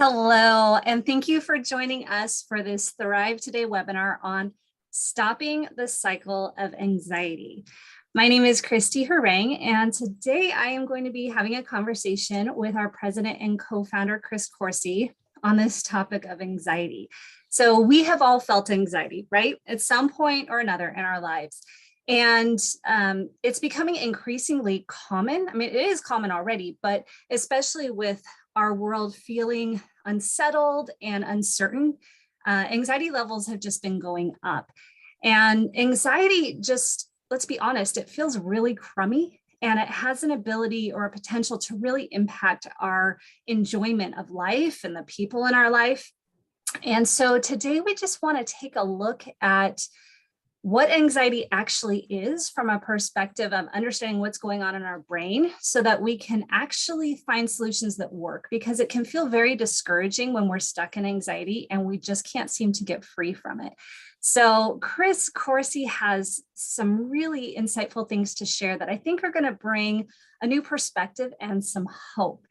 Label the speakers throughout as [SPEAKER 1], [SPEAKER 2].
[SPEAKER 1] Hello, and thank you for joining us for this Thrive Today webinar on stopping the cycle of anxiety. My name is Christy Harang, and today I am going to be having a conversation with our president and co-founder, Chris Coursey, on this topic of anxiety. So we have all felt anxiety, right? At some point or another in our lives. And it's becoming increasingly common. I mean, it is common already, but especially with our world feeling unsettled and uncertain, anxiety levels have just been going up. And anxiety, just let's be honest, it feels really crummy, and it has an ability or a potential to really impact our enjoyment of life and the people in our life. And so today we just want to take a look at what anxiety actually is from a perspective of understanding what's going on in our brain so that we can actually find solutions that work, because it can feel very discouraging when we're stuck in anxiety and we just can't seem to get free from it. So Chris Coursey has some really insightful things to share that I think are going to bring a new perspective and some hope.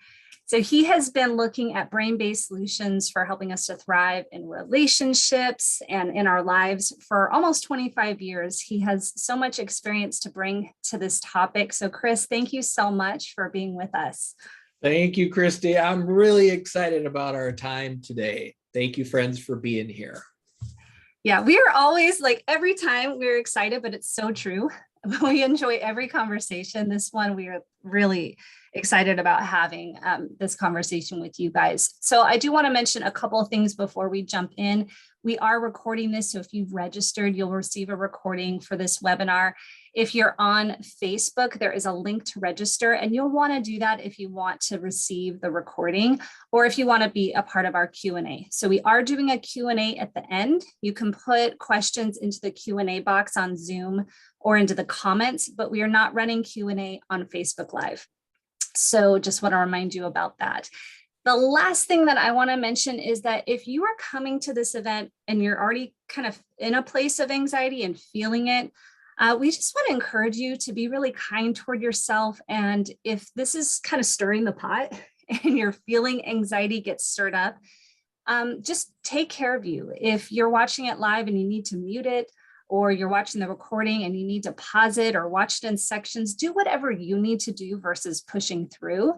[SPEAKER 1] So he has been looking at brain-based solutions for helping us to thrive in relationships and in our lives for almost 25 years. He has so much experience to bring to this topic. So Chris, thank you so much for being with us.
[SPEAKER 2] Thank you, Christy. I'm really excited about our time today. Thank you, friends, for being here.
[SPEAKER 1] Yeah, we are always like every time we're excited, but it's so true. We enjoy every conversation. This one, we are really excited about having this conversation with you guys. So I do want to mention a couple of things before we jump in. We are recording this, so if you've registered, you'll receive a recording for this webinar. If you're on Facebook, there is a link to register, and you'll want to do that if you want to receive the recording or if you want to be a part of our Q&A. So we are doing a Q&A at the end. You can put questions into the Q&A box on Zoom or into the comments, but we are not running Q&A on Facebook Live. So just want to remind you about that. The last thing that I want to mention is that if you are coming to this event and you're already kind of in a place of anxiety and feeling it, we just want to encourage you to be really kind toward yourself. And if this is kind of stirring the pot and you're feeling anxiety get stirred up, just take care of you. If you're watching it live and you need to mute it, or you're watching the recording and you need to pause it or watch it in sections, do whatever you need to do versus pushing through,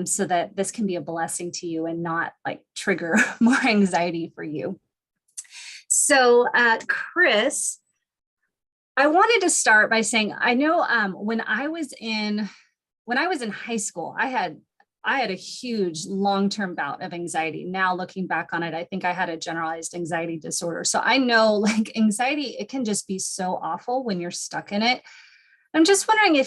[SPEAKER 1] so that this can be a blessing to you and not like trigger more anxiety for you. So Chris, I wanted to start by saying, I know when I was in high school, I had a huge long-term bout of anxiety. Now looking back on it, I think I had a generalized anxiety disorder. So I know like anxiety, it can just be so awful when you're stuck in it. I'm just wondering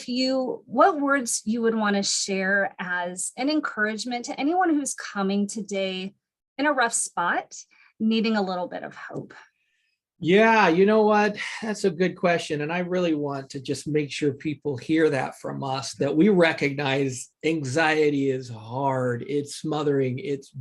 [SPEAKER 1] what words you would want to share as an encouragement to anyone who's coming today in a rough spot, needing a little bit of hope.
[SPEAKER 2] Yeah, you know what? That's a good question. And I really want to just make sure people hear that from us, that we recognize anxiety is hard, it's smothering, it's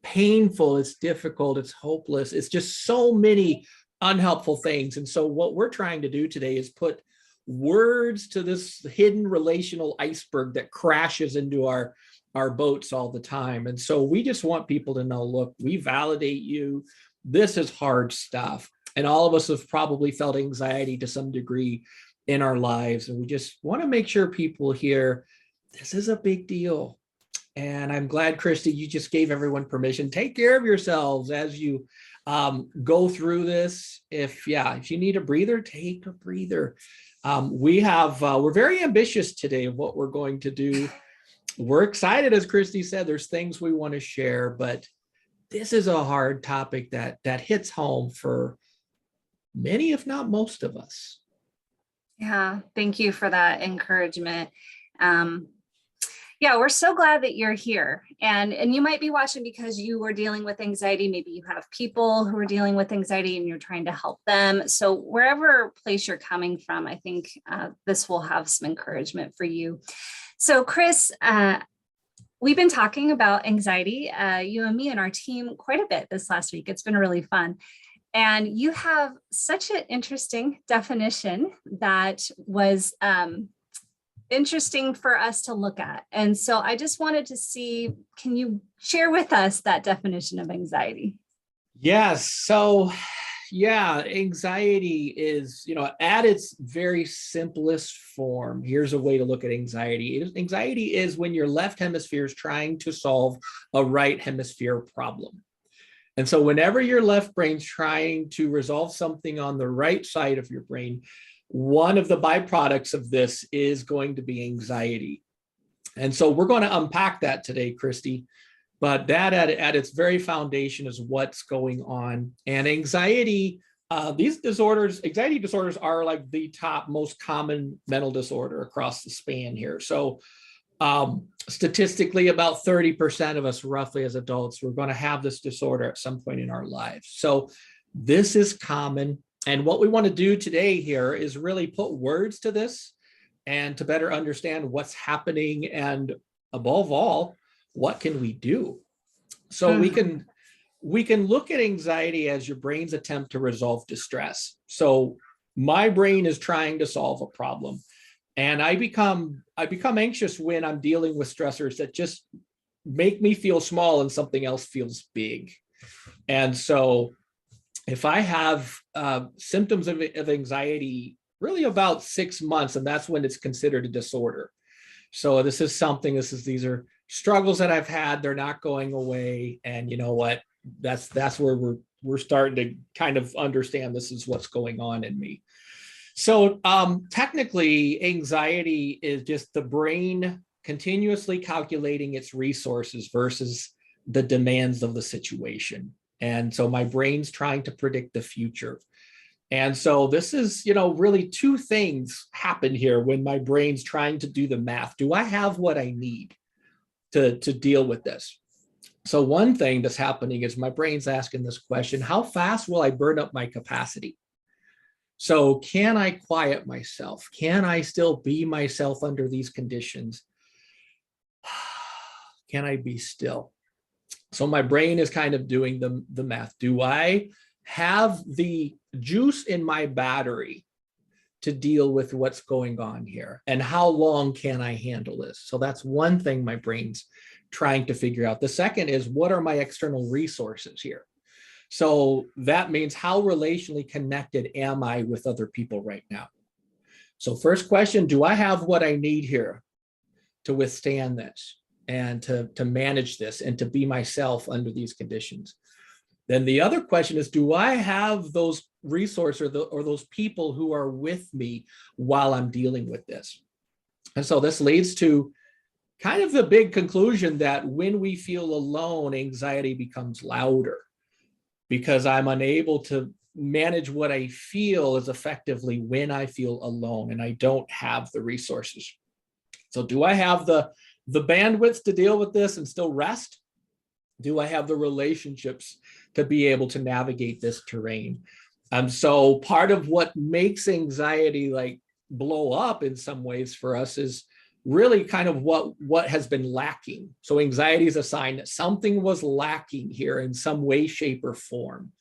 [SPEAKER 2] painful, it's difficult, it's hopeless. It's just so many unhelpful things. And so what we're trying to do today is put words to this hidden relational iceberg that crashes into our boats all the time. And so we just want people to know, look, we validate you. This is hard stuff. And all of us have probably felt anxiety to some degree in our lives. And we just want to make sure people hear this is a big deal. And I'm glad, Christy, you just gave everyone permission. Take care of yourselves as you go through this. If you need a breather, take a breather. We're very ambitious today of what we're going to do. We're excited, as Christy said, there's things we want to share, but this is a hard topic that hits home for many, if not most of us.
[SPEAKER 1] Yeah, thank you for that encouragement. Yeah, we're so glad that you're here. And you might be watching because you are dealing with anxiety. Maybe you have people who are dealing with anxiety and you're trying to help them. So wherever place you're coming from, I think this will have some encouragement for you. So Chris, we've been talking about anxiety, you and me and our team, quite a bit this last week. It's been really fun. And you have such an interesting definition that was interesting for us to look at. And so I just wanted to see, can you share with us that definition of anxiety?
[SPEAKER 2] Yes. So, yeah, anxiety is, at its very simplest form, here's a way to look at anxiety. Anxiety is when your left hemisphere is trying to solve a right hemisphere problem. And so whenever your left brain's trying to resolve something on the right side of your brain, one of the byproducts of this is going to be anxiety. And so we're going to unpack that today, Christy. But that at its very foundation is what's going on. And anxiety, anxiety disorders are like the top most common mental disorder across the span here. So statistically, about 30% of us roughly as adults, we're going to have this disorder at some point in our lives. So this is common. And what we want to do today here is really put words to this and to better understand what's happening. And above all, what can we do? So we can look at anxiety as your brain's attempt to resolve distress. So my brain is trying to solve a problem, and I become anxious when I'm dealing with stressors that just make me feel small and something else feels big. And so if I have symptoms of anxiety really about 6 months, and that's when it's considered a disorder. So these are struggles that I've had, they're not going away. And you know what? That's where we're starting to kind of understand this is what's going on in me. So technically, anxiety is just the brain continuously calculating its resources versus the demands of the situation. And so my brain's trying to predict the future. And so this is, really two things happen here when my brain's trying to do the math. Do I have what I need to deal with this? So one thing that's happening is my brain's asking this question: how fast will I burn up my capacity? So can I quiet myself? Can I still be myself under these conditions? Can I be still? So my brain is kind of doing the math. Do I have the juice in my battery to deal with what's going on here? And how long can I handle this? So that's one thing my brain's trying to figure out. The second is, what are my external resources here? So that means, how relationally connected am I with other people right now? So first question, do I have what I need here to withstand this and to manage this and to be myself under these conditions? Then the other question is, do I have those resources or those people who are with me while I'm dealing with this? And so this leads to kind of the big conclusion that when we feel alone, anxiety becomes louder, because I'm unable to manage what I feel as effectively when I feel alone and I don't have the resources. So do I have the bandwidth to deal with this and still rest? Do I have the relationships to be able to navigate this terrain? So part of what makes anxiety like blow up in some ways for us is really kind of what has been lacking. So anxiety is a sign that something was lacking here in some way, shape, or form.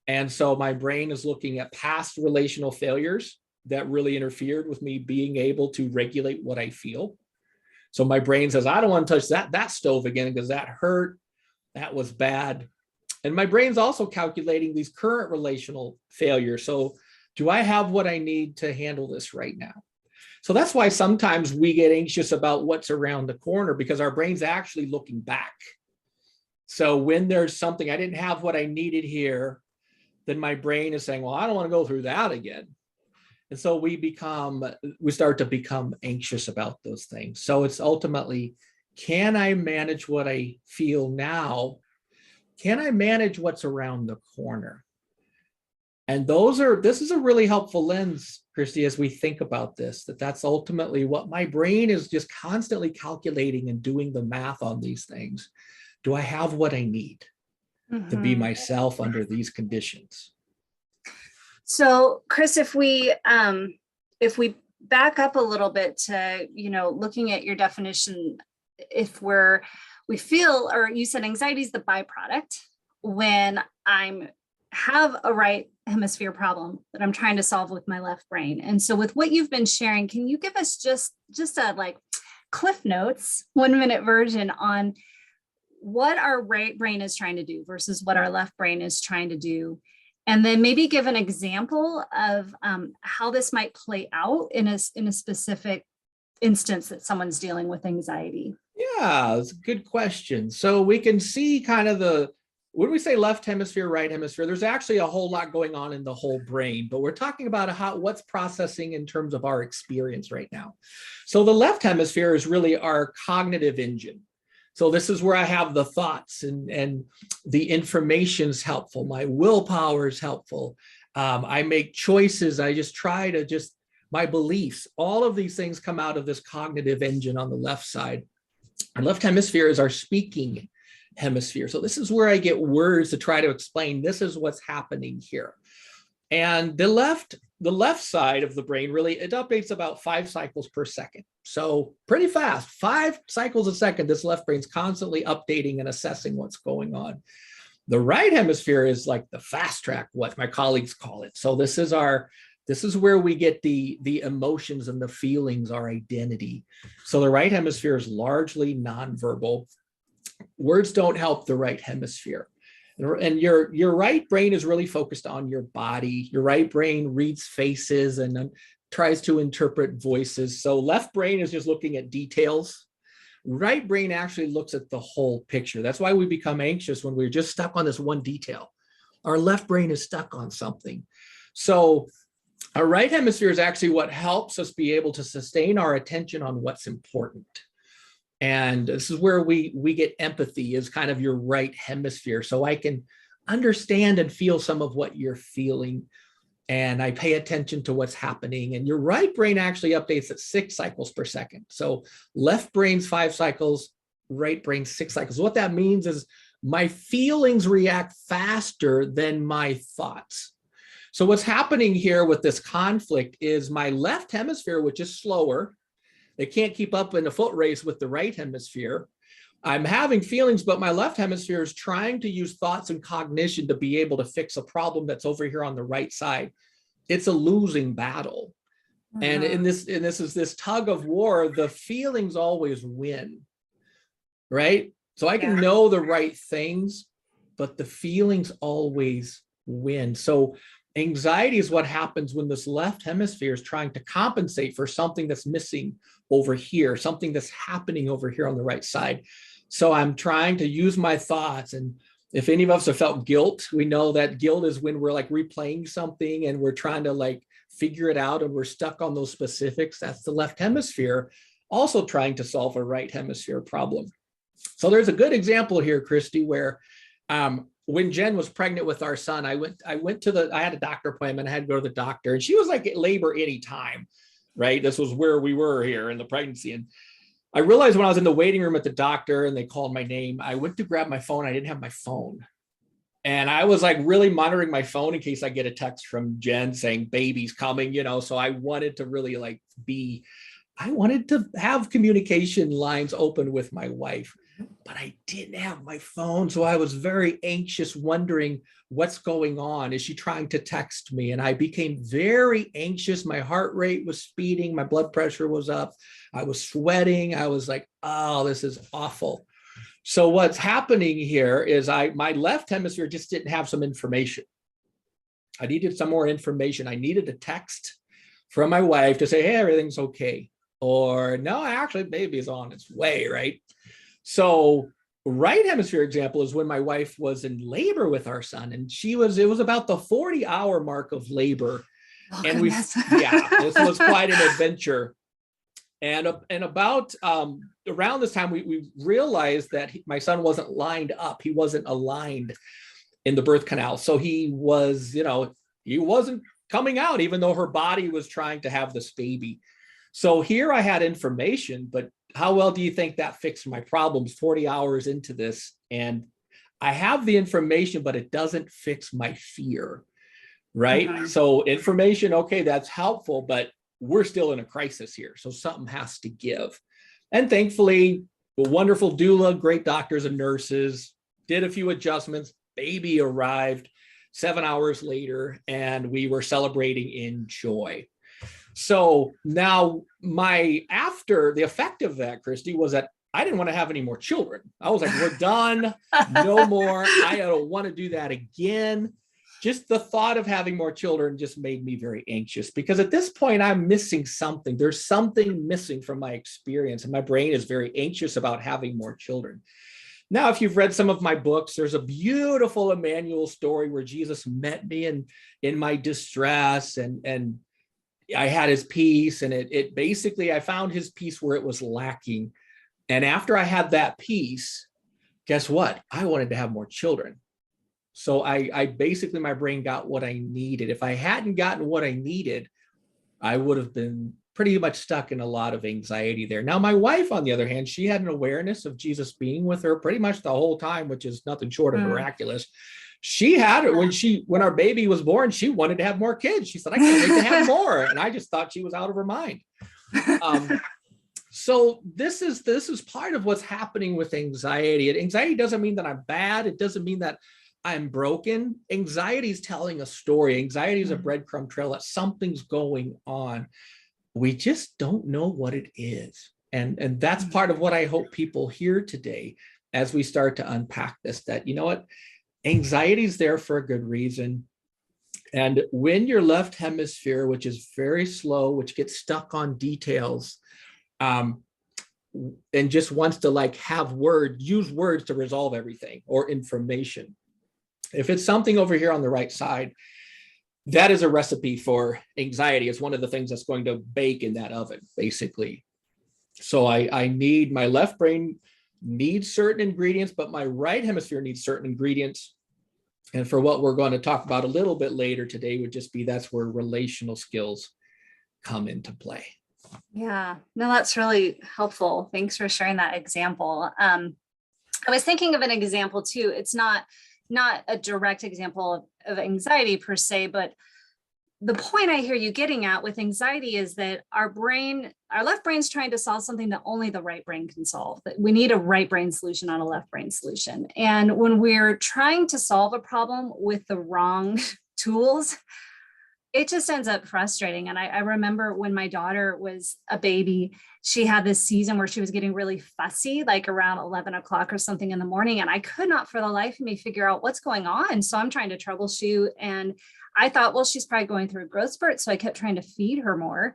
[SPEAKER 2] And so my brain is looking at past relational failures that really interfered with me being able to regulate what I feel. So my brain says, I don't want to touch that stove again because that hurt. That was bad. And my brain's also calculating these current relational failures. So do I have what I need to handle this right now? So that's why sometimes we get anxious about what's around the corner, because our brain's actually looking back. So when there's something, I didn't have what I needed here, then my brain is saying, well, I don't want to go through that again. And so we start to become anxious about those things. So it's ultimately, can I manage what I feel now? Can I manage what's around the corner? And this is a really helpful lens, Christy, as we think about this, that's ultimately what my brain is just constantly calculating and doing the math on these things. Do I have what I need to be myself under these conditions?
[SPEAKER 1] So, Chris, if we back up a little bit to, looking at your definition, if we feel, or you said anxiety is the byproduct when have a right hemisphere problem that I'm trying to solve with my left brain. And so with what you've been sharing, can you give us just a like Cliff Notes 1-minute version on what our right brain is trying to do versus what our left brain is trying to do? And then maybe give an example of how this might play out in a specific instance that someone's dealing with anxiety.
[SPEAKER 2] Yeah, it's a good question. So we can see kind of when we say left hemisphere, right hemisphere, there's actually a whole lot going on in the whole brain, but we're talking about what's processing in terms of our experience right now. So the left hemisphere is really our cognitive engine. So this is where I have the thoughts and the information's helpful. My willpower is helpful. I make choices. I just try to my beliefs, all of these things come out of this cognitive engine on the left side. Our left hemisphere is our speaking hemisphere. So this is where I get words to try to explain this is what's happening here. And the left side of the brain really, it updates about 5 cycles per second. So pretty fast, 5 cycles a second, this left brain's constantly updating and assessing what's going on. The right hemisphere is like the fast track, what my colleagues call it. So this is where we get the emotions and the feelings, our identity. So the right hemisphere is largely nonverbal. Words don't help the right hemisphere. And your right brain is really focused on your body. Your right brain reads faces and tries to interpret voices. So left brain is just looking at details. Right brain actually looks at the whole picture. That's why we become anxious when we're just stuck on this one detail. Our left brain is stuck on something. So our right hemisphere is actually what helps us be able to sustain our attention on what's important. And this is where we get empathy is kind of your right hemisphere. So I can understand and feel some of what you're feeling. And I pay attention to what's happening. And your right brain actually updates at 6 cycles per second. So left brain's 5 cycles, right brain 6 cycles. What that means is my feelings react faster than my thoughts. So what's happening here with this conflict is my left hemisphere, which is slower, they can't keep up in a foot race with the right hemisphere. I'm having feelings, but my left hemisphere is trying to use thoughts and cognition to be able to fix a problem that's over here on the right side. It's a losing battle. And this is this tug of war, the feelings always win, right? So I can know the right things, but the feelings always win. So anxiety is what happens when this left hemisphere is trying to compensate for something that's missing over here, something that's happening over here on the right side. So I'm trying to use my thoughts. And if any of us have felt guilt, we know that guilt is when we're like replaying something and we're trying to like figure it out and we're stuck on those specifics. That's the left hemisphere also trying to solve a right hemisphere problem. So there's a good example here, Christy, where when Jen was pregnant with our son, I had a doctor appointment. I had to go to the doctor, and she was like at labor anytime, right? This was where we were here in the pregnancy. And I realized when I was in the waiting room at the doctor and they called my name, I went to grab my phone. I didn't have my phone. And I was like really monitoring my phone in case I get a text from Jen saying baby's coming, so I wanted to really I wanted to have communication lines open with my wife, but I didn't have my phone. So I was very anxious, wondering what's going on. Is she trying to text me? And I became very anxious. My heart rate was speeding. My blood pressure was up. I was sweating. I was like, oh, this is awful. So what's happening here is my left hemisphere just didn't have some information. I needed some more information. I needed a text from my wife to say, hey, everything's okay. Or no, actually, baby's on its way, right? So right hemisphere example is when my wife was in labor with our son, and it was about the 40-hour mark of labor.
[SPEAKER 1] Oh,
[SPEAKER 2] and
[SPEAKER 1] goodness.
[SPEAKER 2] This was quite an adventure. And about around this time, we realized that my son wasn't lined up. He wasn't aligned in the birth canal. So he wasn't coming out, even though her body was trying to have this baby. So here I had information, but how well do you think that fixed my problems 40 hours into this? And I have the information, but it doesn't fix my fear, right?
[SPEAKER 1] Mhm.
[SPEAKER 2] So information, okay, that's helpful, but we're still in a crisis here. So something has to give. And thankfully, the wonderful doula, great doctors and nurses, did a few adjustments, baby arrived. 7 hours later, and we were celebrating in joy. So now after the effect of that, Christy, was that I didn't want to have any more children. I was like, we're done, no more. I don't want to do that again. Just the thought of having more children just made me very anxious, because at this point I'm missing something. There's something missing from my experience, and my brain is very anxious about having more children. Now, if you've read some of my books, there's a beautiful Emmanuel story where Jesus met me in my distress, and I had his peace, and it basically, I found his peace where it was lacking. And after I had that peace, guess what? I wanted to have more children. So I basically, my brain got what I needed. If I hadn't gotten what I needed, I would have been pretty much stuck in a lot of anxiety there. Now, my wife, on the other hand, she had an awareness of Jesus being with her pretty much the whole time, which is nothing short of miraculous. She had it when our baby was born, she wanted to have more kids. She said, I can't wait to have more. And I just thought she was out of her mind. So this is part of what's happening with anxiety. And anxiety doesn't mean that I'm bad. It doesn't mean that I'm broken. Anxiety is telling a story. Anxiety is a breadcrumb trail that something's going on. We just don't know what it is. And that's part of what I hope people hear today as we start to unpack this, that, you know what, anxiety is there for a good reason. And when your left hemisphere, which is very slow, which gets stuck on details, and just wants to use words to resolve everything or information. If it's something over here on the right side, that is a recipe for anxiety. It's one of the things that's going to bake in that oven, basically. So I need, my left brain needs certain ingredients, but my right hemisphere needs certain ingredients. And for what we're going to talk about a little bit later today would just be, that's where relational skills come into play.
[SPEAKER 1] Yeah, no, that's really helpful. Thanks for sharing that example. I was thinking of an example too. It's not a direct example of anxiety per se, but the point I hear you getting at with anxiety is that our left brain's trying to solve something that only the right brain can solve. That we need a right brain solution, not a left brain solution. And when we're trying to solve a problem with the wrong tools, it just ends up frustrating. And I remember when my daughter was a baby, she had this season where she was getting really fussy, like around 11 o'clock or something in the morning. And I could not for the life of me figure out what's going on. So I'm trying to troubleshoot. And I thought, well, she's probably going through a growth spurt. So I kept trying to feed her more.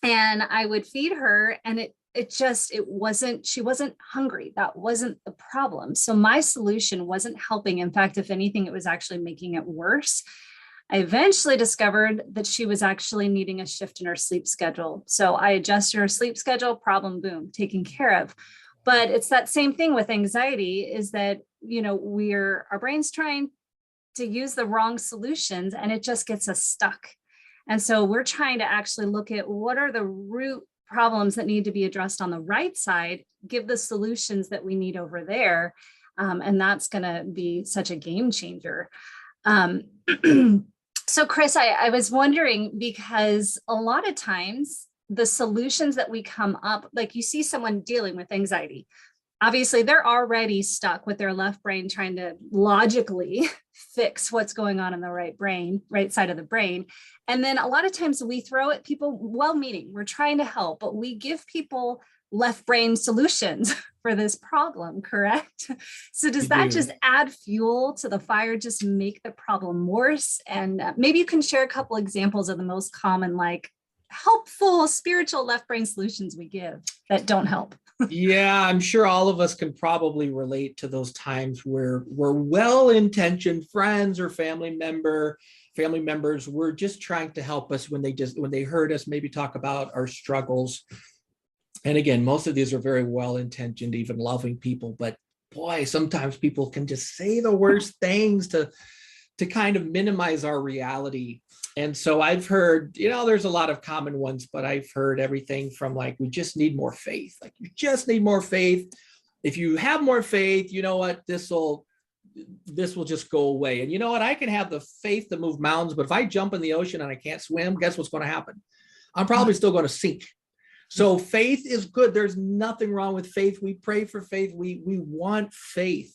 [SPEAKER 1] And I would feed her, and she wasn't hungry. That wasn't the problem. So my solution wasn't helping. In fact, if anything, it was actually making it worse. I eventually discovered that she was actually needing a shift in her sleep schedule. So I adjusted her sleep schedule, problem, boom, taken care of. But it's that same thing with anxiety, is that, our brain's trying to use the wrong solutions, and it just gets us stuck. And so we're trying to actually look at what are the root problems that need to be addressed on the right side, give the solutions that we need over there. And that's going to be such a game changer. So Chris, I was wondering, because a lot of times the solutions that we come up, like you see someone dealing with anxiety, obviously they're already stuck with their left brain trying to logically fix what's going on in the right side of the brain. And then a lot of times we throw at people, well-meaning, we're trying to help, but we give people left brain solutions for this problem, correct? So does that just add fuel to the fire, just make the problem worse? And maybe you can share a couple examples of the most common, helpful spiritual left brain solutions we give that don't help.
[SPEAKER 2] Yeah, I'm sure all of us can probably relate to those times where we're well-intentioned friends or family members were just trying to help us when they heard us maybe talk about our struggles. And again, most of these are very well-intentioned, even loving people, but boy, sometimes people can just say the worst things to kind of minimize our reality. And so I've heard, there's a lot of common ones, but I've heard everything from we just need more faith. You just need more faith. If you have more faith, you know what, this will just go away. And you know what, I can have the faith to move mountains, but if I jump in the ocean and I can't swim, guess what's going to happen? I'm probably still going to sink. So faith is good. There's nothing wrong with faith. We pray for faith. We want faith.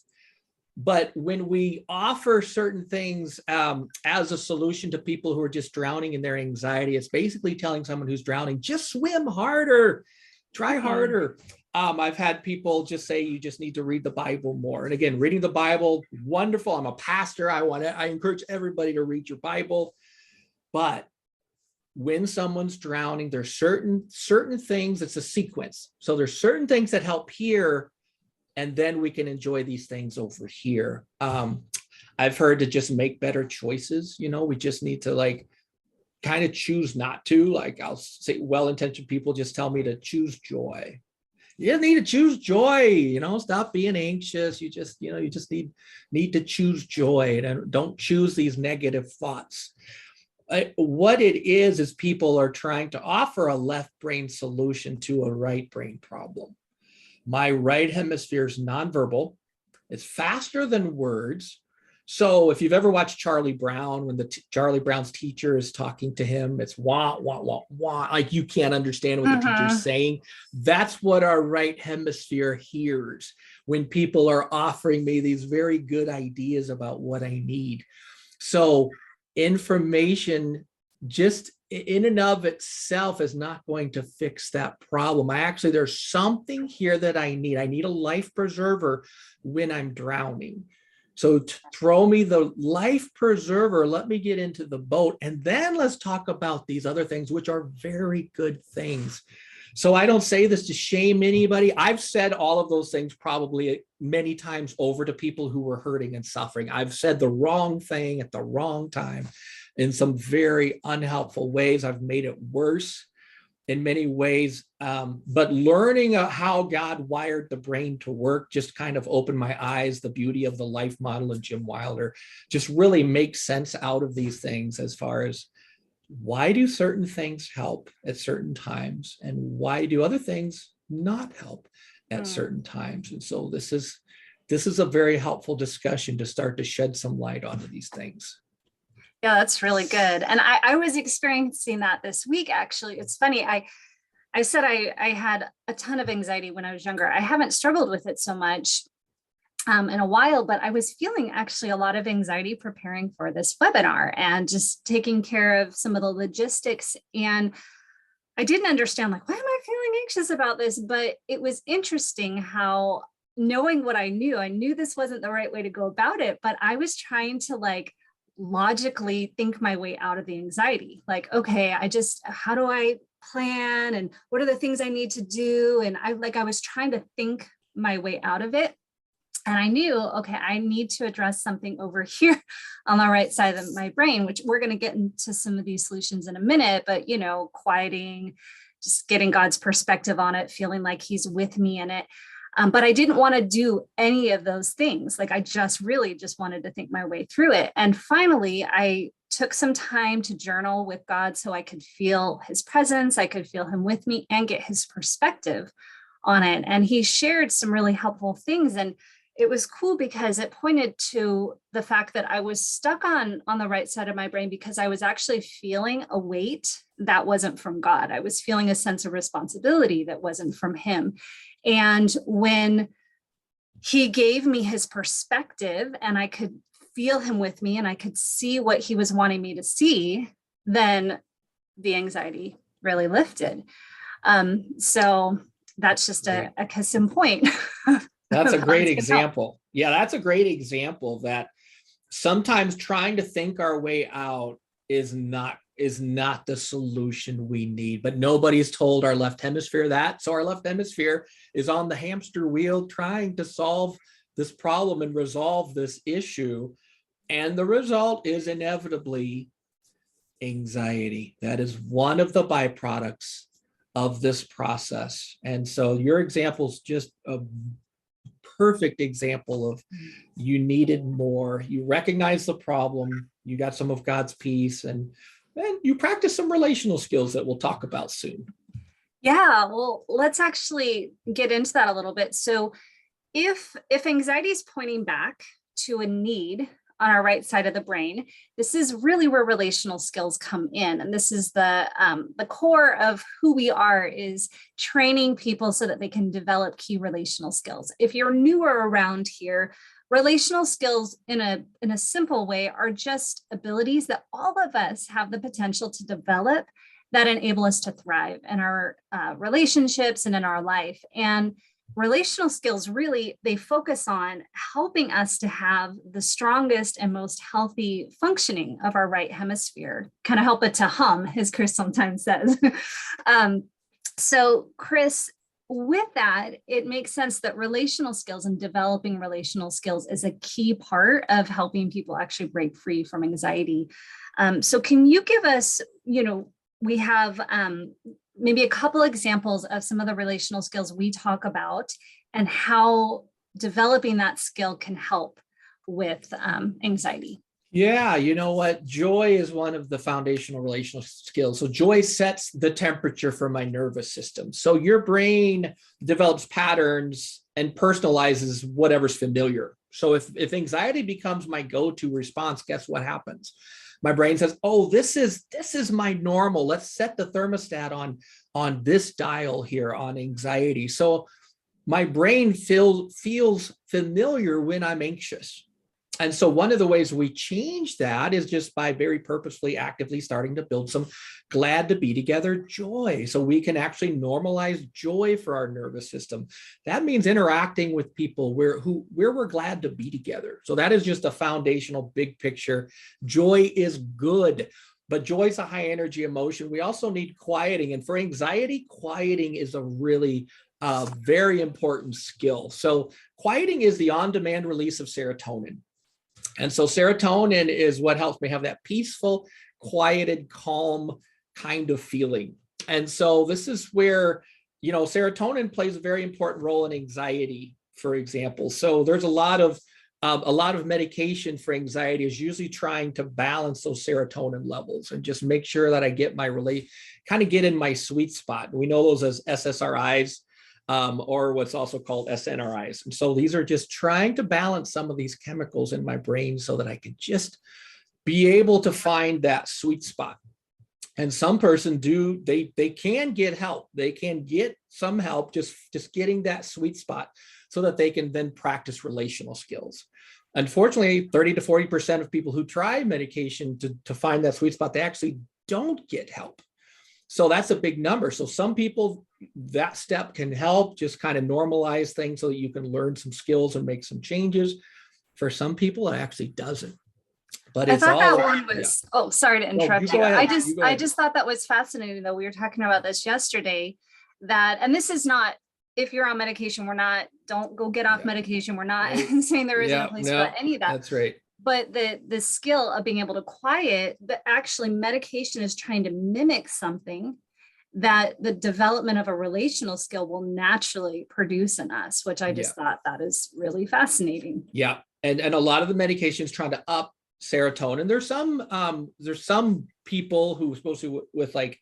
[SPEAKER 2] But when we offer certain things as a solution to people who are just drowning in their anxiety, it's basically telling someone who's drowning, just swim harder, try harder. I've had people just say, you just need to read the Bible more. And again, reading the Bible, wonderful. I'm a pastor. I encourage everybody to read your Bible. But when someone's drowning, there's certain things, it's a sequence. So there's certain things that help here, and then we can enjoy these things over here. I've heard to just make better choices. We just need to kind of choose not to. Like I'll say, well-intentioned people just tell me to choose joy. You just need to choose joy. Stop being anxious. You just need to choose joy, and don't choose these negative thoughts. What it is people are trying to offer a left brain solution to a right brain problem. My right hemisphere is nonverbal. It's faster than words. So if you've ever watched Charlie Brown, when Charlie Brown's teacher is talking to him, it's wah, wah, wah, wah. Like you can't understand what the teacher's saying. That's what our right hemisphere hears when people are offering me these very good ideas about what I need. So information just in and of itself is not going to fix that problem. There's something here that I need. I need a life preserver when I'm drowning. So throw me the life preserver, let me get into the boat, and then let's talk about these other things, which are very good things. So I don't say this to shame anybody. I've said all of those things probably many times over to people who were hurting and suffering. I've said the wrong thing at the wrong time in some very unhelpful ways. I've made it worse in many ways. But learning how God wired the brain to work just kind of opened my eyes. The beauty of the life model of Jim Wilder just really makes sense out of these things as far as why do certain things help at certain times and why do other things not help at certain times. And so this is a very helpful discussion to start to shed some light onto these things.
[SPEAKER 1] Yeah, that's really good. And I was experiencing that this week, actually. It's funny. I said I had a ton of anxiety when I was younger. I haven't struggled with it so much in a while, but I was feeling actually a lot of anxiety preparing for this webinar and just taking care of some of the logistics. And I didn't understand, why am I feeling anxious about this? But it was interesting how, knowing what I knew this wasn't the right way to go about it, but I was trying to logically think my way out of the anxiety. Okay, how do I plan, and what are the things I need to do? And I was trying to think my way out of it. And I knew, okay, I need to address something over here on the right side of my brain, which we're going to get into some of these solutions in a minute, but, quieting, just getting God's perspective on it, feeling like he's with me in it. But I didn't want to do any of those things. I just wanted to think my way through it. And finally, I took some time to journal with God so I could feel his presence, I could feel him with me and get his perspective on it. And he shared some really helpful things. And it was cool because it pointed to the fact that I was stuck on the right side of my brain because I was actually feeling a weight that wasn't from God. I was feeling a sense of responsibility that wasn't from him. And when he gave me his perspective and I could feel him with me and I could see what he was wanting me to see, then the anxiety really lifted. So that's just a case in point.
[SPEAKER 2] That's a great example. Yeah, that's a great example that sometimes trying to think our way out is not the solution we need, but nobody's told our left hemisphere that. So our left hemisphere is on the hamster wheel trying to solve this problem and resolve this issue. And the result is inevitably anxiety. That is one of the byproducts of this process. And so your example is just a perfect example of you needed more. You recognize the problem, you got some of God's peace, and then you practice some relational skills that we'll talk about soon.
[SPEAKER 1] Yeah, well, let's actually get into that a little bit. So if anxiety is pointing back to a need on our right side of the brain. This is really where relational skills come in. And this is the core of who we are, is training people so that they can develop key relational skills. If you're newer around here, relational skills in a simple way are just abilities that all of us have the potential to develop that enable us to thrive in our relationships and in our life. And relational skills, really, they focus on helping us to have the strongest and most healthy functioning of our right hemisphere, kind of help it to hum, as Chris sometimes says. So Chris, with that, it makes sense that relational skills and developing relational skills is a key part of helping people actually break free from anxiety. So can you give us, we have maybe a couple examples of some of the relational skills we talk about and how developing that skill can help with anxiety.
[SPEAKER 2] Yeah, you know what? Joy is one of the foundational relational skills. So joy sets the temperature for my nervous system. So your brain develops patterns and personalizes whatever's familiar. So if anxiety becomes my go-to response, guess what happens? My brain says, oh, this is my normal. Let's set the thermostat on this dial here on anxiety. So my brain feels familiar when I'm anxious. And so one of the ways we change that is just by very purposefully, actively starting to build some glad to be together joy. So we can actually normalize joy for our nervous system. That means interacting with people where we're glad to be together. So that is just a foundational big picture. Joy is good, but joy is a high energy emotion. We also need quieting. And for anxiety, quieting is a really very important skill. So quieting is the on-demand release of serotonin. And so serotonin is what helps me have that peaceful, quieted, calm kind of feeling. And so this is where, serotonin plays a very important role in anxiety, for example. So there's a lot of medication for anxiety is usually trying to balance those serotonin levels and just make sure that I get get in my sweet spot. We know those as SSRIs. Or what's also called SNRIs. And so these are just trying to balance some of these chemicals in my brain so that I can just be able to find that sweet spot. And some person they can get help. They can get some help just getting that sweet spot so that they can then practice relational skills. Unfortunately, 30 to 40% of people who try medication to find that sweet spot, they actually don't get help. So that's a big number. So some people, that step can help just kind of normalize things so that you can learn some skills and make some changes. For some people, it actually doesn't. But
[SPEAKER 1] I thought that one was, oh, sorry to interrupt you. I just thought that was fascinating, though. We were talking about this yesterday, and this is not, if you're on medication, don't go get off medication. We're not saying there isn't a place for any of that.
[SPEAKER 2] That's right.
[SPEAKER 1] But the skill of being able to quiet, but actually medication is trying to mimic something that the development of a relational skill will naturally produce in us, which I just thought that is really fascinating.
[SPEAKER 2] Yeah. And a lot of the medications trying to up serotonin. There's some people who supposed to with like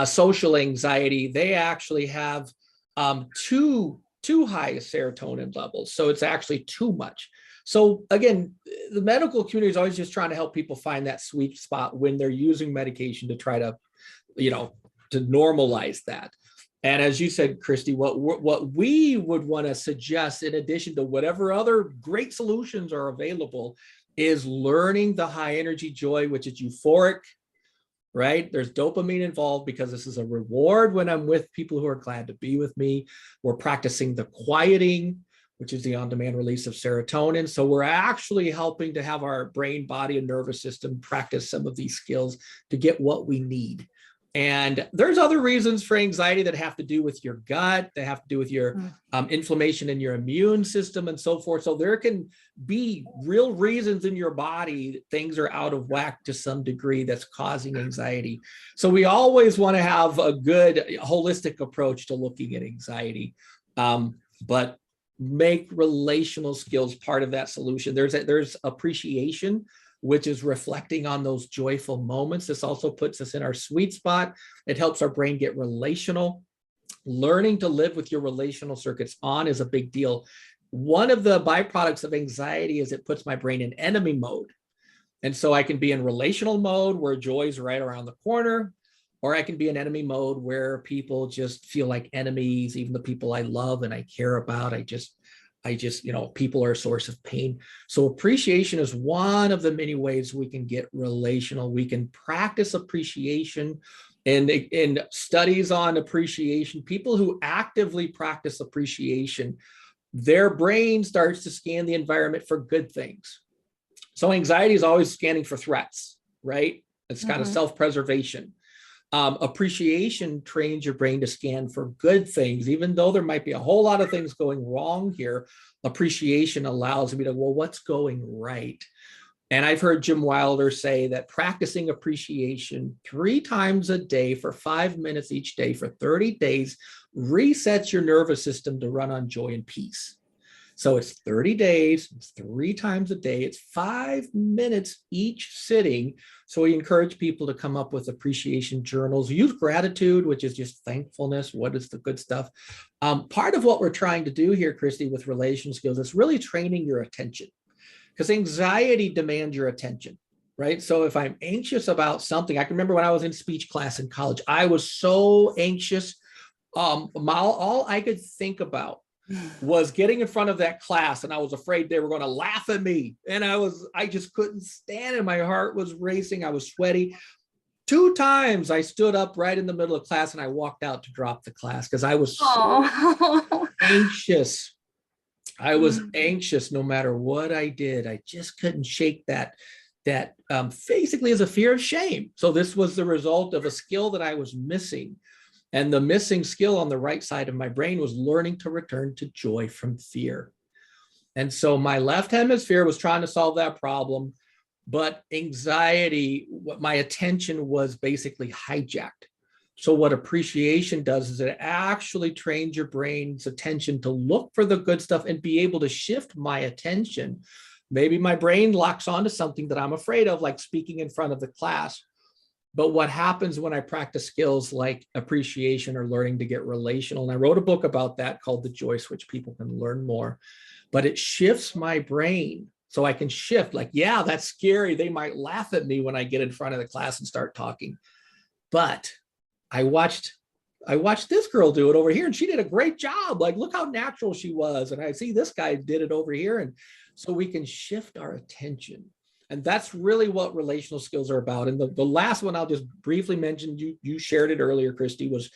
[SPEAKER 2] social anxiety, they actually have too high serotonin levels. So it's actually too much. So again, the medical community is always just trying to help people find that sweet spot when they're using medication to try to, to normalize that. And as you said, Christy, what we would want to suggest, in addition to whatever other great solutions are available, is learning the high energy joy, which is euphoric, right? There's dopamine involved because this is a reward when I'm with people who are glad to be with me. We're practicing the quieting, which is the on-demand release of serotonin. So we're actually helping to have our brain, body, and nervous system practice some of these skills to get what we need. And there's other reasons for anxiety that have to do with your gut, that have to do with your inflammation in your immune system and so forth. So there can be real reasons in your body that things are out of whack to some degree that's causing anxiety. So we always want to have a good holistic approach to looking at anxiety. But make relational skills part of that solution. There's appreciation, which is reflecting on those joyful moments. This also puts us in our sweet spot. It helps our brain get relational. Learning to live with your relational circuits on is a big deal. one of the byproducts of anxiety is it puts my brain in enemy mode. And so I can be in relational mode where joy is right around the corner, or I can be in enemy mode where people just feel like enemies, even the people I love and I care about. People are a source of pain. So appreciation is one of the many ways we can get relational. We can practice appreciation. And in studies on appreciation, people who actively practice appreciation, their brain starts to scan the environment for good things. So anxiety is always scanning for threats, right? It's kind of self-preservation. Appreciation trains your brain to scan for good things, even though there might be a whole lot of things going wrong here. Appreciation allows me to, well, what's going right? And I've heard Jim Wilder say that practicing appreciation 3 times a day for 5 minutes each day for 30 days resets your nervous system to run on joy and peace. So it's 30 days, it's 3 times a day, it's 5 minutes each sitting. So we encourage people to come up with appreciation journals, use gratitude, which is just thankfulness. What is the good stuff? Part of what we're trying to do here, Christy, with relational skills is really training your attention, because anxiety demands your attention, right? So if I'm anxious about something, I can remember when I was in speech class in college, I was so anxious. All I could think about was getting in front of that class, and I was afraid they were going to laugh at me. And I just couldn't stand it. My heart was racing. I was sweaty. 2 times I stood up right in the middle of class and I walked out to drop the class because I was so anxious. I was anxious no matter what I did. I just couldn't shake that basically is a fear of shame. So this was the result of a skill that I was missing. And the missing skill on the right side of my brain was learning to return to joy from fear. And so my left hemisphere was trying to solve that problem, but anxiety, my attention was basically hijacked. So what appreciation does is it actually trains your brain's attention to look for the good stuff and be able to shift my attention. Maybe my brain locks onto something that I'm afraid of, like speaking in front of the class. But what happens when I practice skills like appreciation or learning to get relational, and I wrote a book about that called The Joy Switch, people can learn more, but it shifts my brain so I can shift like, yeah, that's scary. They might laugh at me when I get in front of the class and start talking. But I watched this girl do it over here and she did a great job. Like, look how natural she was. And I see this guy did it over here. And so we can shift our attention. And that's really what relational skills are about. And the last one I'll just briefly mention, you shared it earlier, Christy, was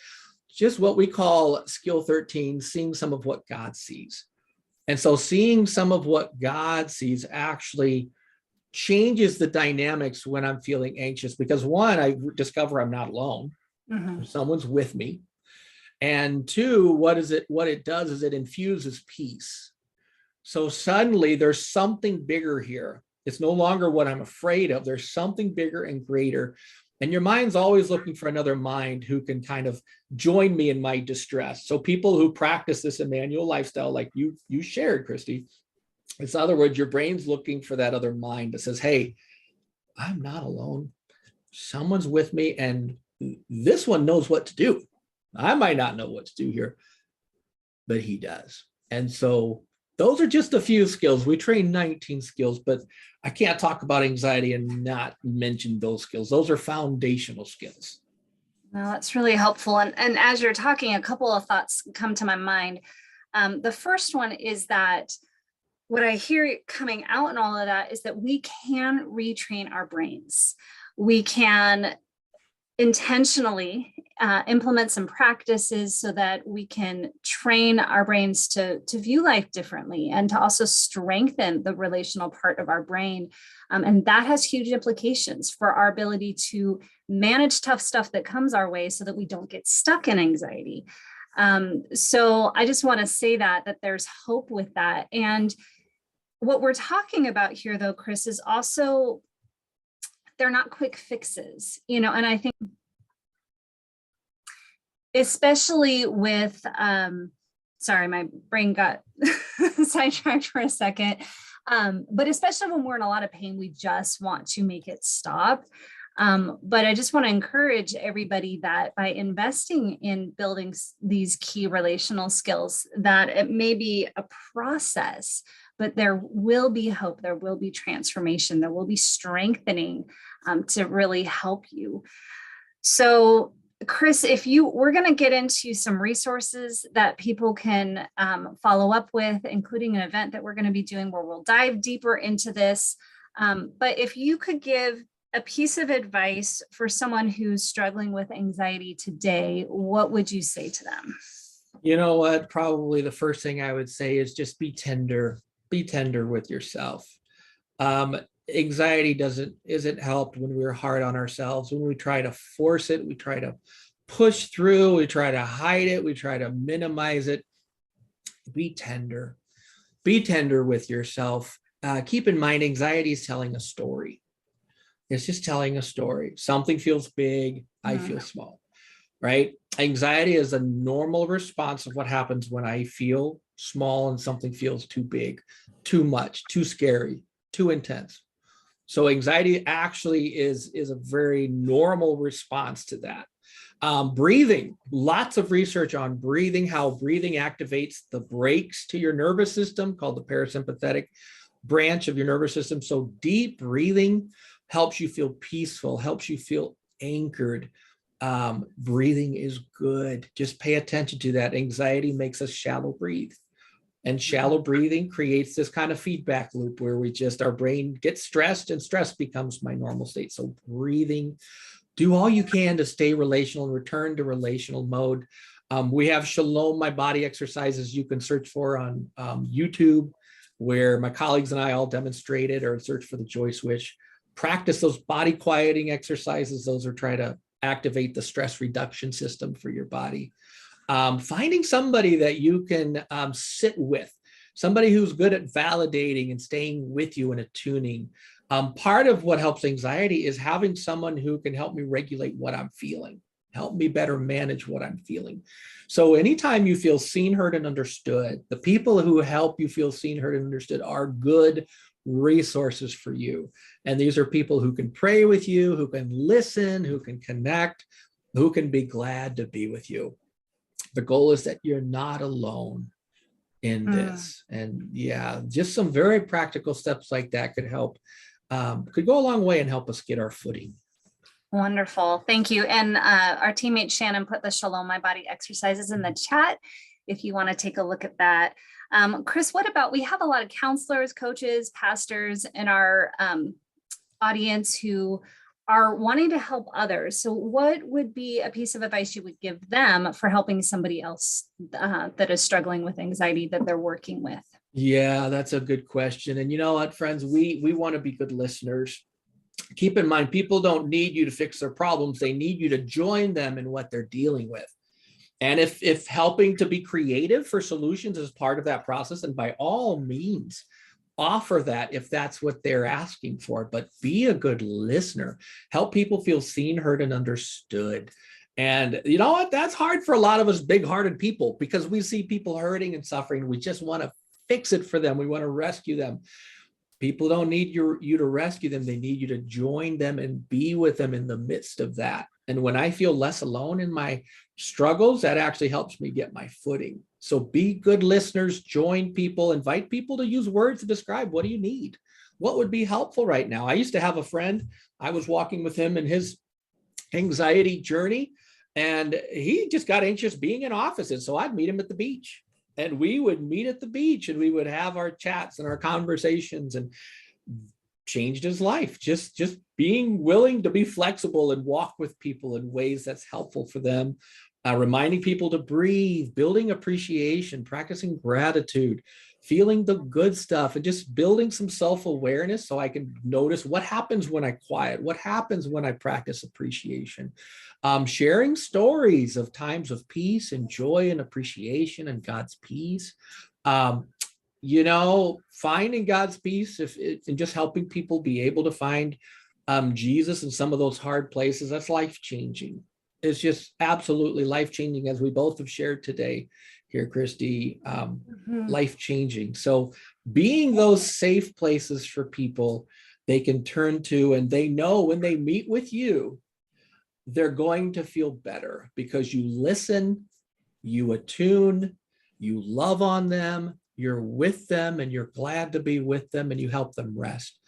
[SPEAKER 2] just what we call skill 13, seeing some of what God sees. And so seeing some of what God sees actually changes the dynamics when I'm feeling anxious, because 1, I discover I'm not alone. Someone's with me. And 2, what it does is it infuses peace. So suddenly there's something bigger here. It's no longer what I'm afraid of. There's something bigger and greater. And your mind's always looking for another mind who can kind of join me in my distress. So people who practice this Emmanuel lifestyle, like you shared, Christy, in other words, your brain's looking for that other mind that says, hey, I'm not alone. Someone's with me, and this one knows what to do. I might not know what to do here, but he does. And so those are just a few skills. We train 19 skills, but I can't talk about anxiety and not mention those skills. Those are foundational skills.
[SPEAKER 1] No, that's really helpful. And as you're talking, a couple of thoughts come to my mind. The first one is that what I hear coming out in all of that is that we can retrain our brains. We can intentionally implement some practices so that we can train our brains to view life differently and to also strengthen the relational part of our brain. And that has huge implications for our ability to manage tough stuff that comes our way so that we don't get stuck in anxiety. So I just want to say that there's hope with that. And what we're talking about here, though, Chris, is also they're not quick fixes, and I think especially with, sorry, my brain got sidetracked for a second, but especially when we're in a lot of pain, we just want to make it stop. But I just want to encourage everybody that by investing in building these key relational skills, that it may be a process, but there will be hope, there will be transformation, there will be strengthening to really help you. So Chris, we're going to get into some resources that people can follow up with, including an event that we're going to be doing where we'll dive deeper into this. But if you could give a piece of advice for someone who's struggling with anxiety today, what would you say to them?
[SPEAKER 2] You know what? Probably the first thing I would say is just be tender with yourself. Anxiety isn't helped when we're hard on ourselves, when we try to force it, we try to push through, we try to hide it, we try to minimize it. Be tender with yourself. Keep in mind, anxiety is telling a story. It's just telling a story. Something feels big, I feel small, right? Anxiety is a normal response of what happens when I feel small and something feels too big, too much, too scary, too intense. So anxiety actually is a very normal response to that. Breathing, lots of research on breathing, how breathing activates the brakes to your nervous system called the parasympathetic branch of your nervous system. So deep breathing helps you feel peaceful, helps you feel anchored. Breathing is good. Just pay attention to that. Anxiety makes us shallow breathe. And shallow breathing creates this kind of feedback loop where our brain gets stressed and stress becomes my normal state. So breathing, do all you can to stay relational and return to relational mode. We have Shalom My Body exercises you can search for on YouTube, where my colleagues and I all demonstrated, or search for the Joy Switch. Practice those body quieting exercises. Those are try to activate the stress reduction system for your body. Finding somebody that you can sit with, somebody who's good at validating and staying with you and attuning. Part of what helps anxiety is having someone who can help me regulate what I'm feeling, help me better manage what I'm feeling. So anytime you feel seen, heard, and understood, the people who help you feel seen, heard, and understood are good resources for you. And these are people who can pray with you, who can listen, who can connect, who can be glad to be with you. The goal is that you're not alone in this. And yeah, just some very practical steps like that could help, could go a long way and help us get our footing.
[SPEAKER 1] Wonderful. Thank you. And our teammate Shannon put the Shalom My Body exercises in the chat if you want to take a look at that. Chris, what about, we have a lot of counselors, coaches, pastors in our audience who are wanting to help others. So what would be a piece of advice you would give them for helping somebody else that is struggling with anxiety that they're working with?
[SPEAKER 2] Yeah, that's a good question. And you know what, friends, we want to be good listeners. Keep in mind, people don't need you to fix their problems. They need you to join them in what they're dealing with. And if helping to be creative for solutions is part of that process, and by all means, offer that if that's what they're asking for, but be a good listener. Help people feel seen, heard, and understood. And you know what? That's hard for a lot of us big-hearted people, because we see people hurting and suffering. We just want to fix it for them. We want to rescue them. People don't need you to rescue them. They need you to join them and be with them in the midst of that. And when I feel less alone in my struggles, that actually helps me get my footing. So be good listeners, join people, invite people to use words to describe, what do you need? What would be helpful right now? I used to have a friend, I was walking with him in his anxiety journey, and he just got anxious being in offices. So I'd meet him at the beach, and we would meet at the beach, and we would have our chats and our conversations, and changed his life. Just being willing to be flexible and walk with people in ways that's helpful for them. Reminding people to breathe, building appreciation, practicing gratitude, feeling the good stuff, and just building some self-awareness so I can notice what happens when I quiet, what happens when I practice appreciation. Sharing stories of times of peace and joy and appreciation and God's peace. You know, finding God's peace and just helping people be able to find Jesus in some of those hard places, that's life-changing. It's just absolutely life-changing, as we both have shared today here, Christy, life-changing. So being those safe places for people they can turn to, and they know when they meet with you, they're going to feel better because you listen, you attune, you love on them, you're with them, and you're glad to be with them, and you help them rest.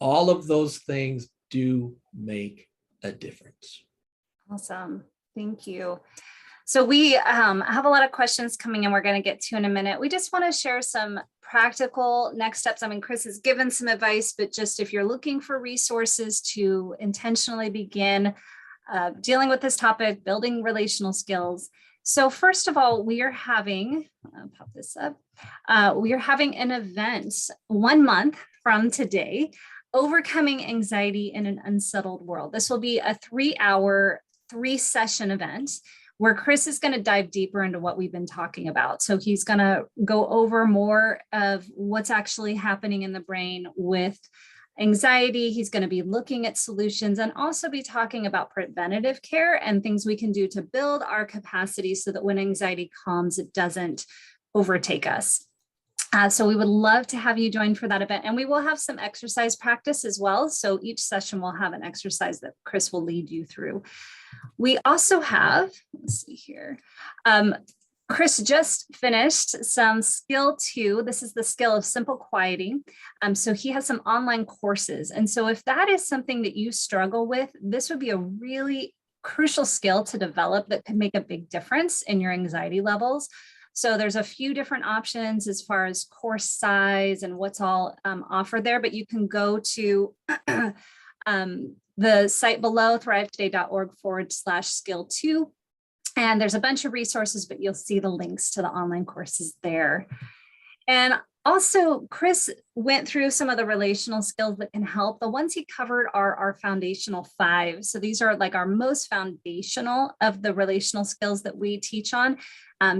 [SPEAKER 2] All of those things do make a difference.
[SPEAKER 1] Awesome. Thank you. So we have a lot of questions coming in we're going to get to in a minute. We just want to share some practical next steps. I mean, Chris has given some advice, but just if you're looking for resources to intentionally begin dealing with this topic, building relational skills. So first of all, we are having, I'll pop this up. We are having an event 1 month from today, Overcoming Anxiety in an Unsettled World. This will be a 3-hour, 3-session event where Chris is going to dive deeper into what we've been talking about. So he's going to go over more of what's actually happening in the brain with anxiety. He's going to be looking at solutions and also be talking about preventative care and things we can do to build our capacity so that when anxiety comes, it doesn't overtake us. So we would love to have you join for that event. And we will have some exercise practice as well. So each session will have an exercise that Chris will lead you through. We also have, let's see here. Chris just finished some skill 2. This is the skill of simple quieting. So he has some online courses. And so if that is something that you struggle with, this would be a really crucial skill to develop that could make a big difference in your anxiety levels. So there's a few different options as far as course size and what's all offered there, but you can go to the site below, thrivetoday.org/skill2. And there's a bunch of resources, but you'll see the links to the online courses there. And also, Chris went through some of the relational skills that can help. The ones he covered are our foundational 5. So these are like our most foundational of the relational skills that we teach on.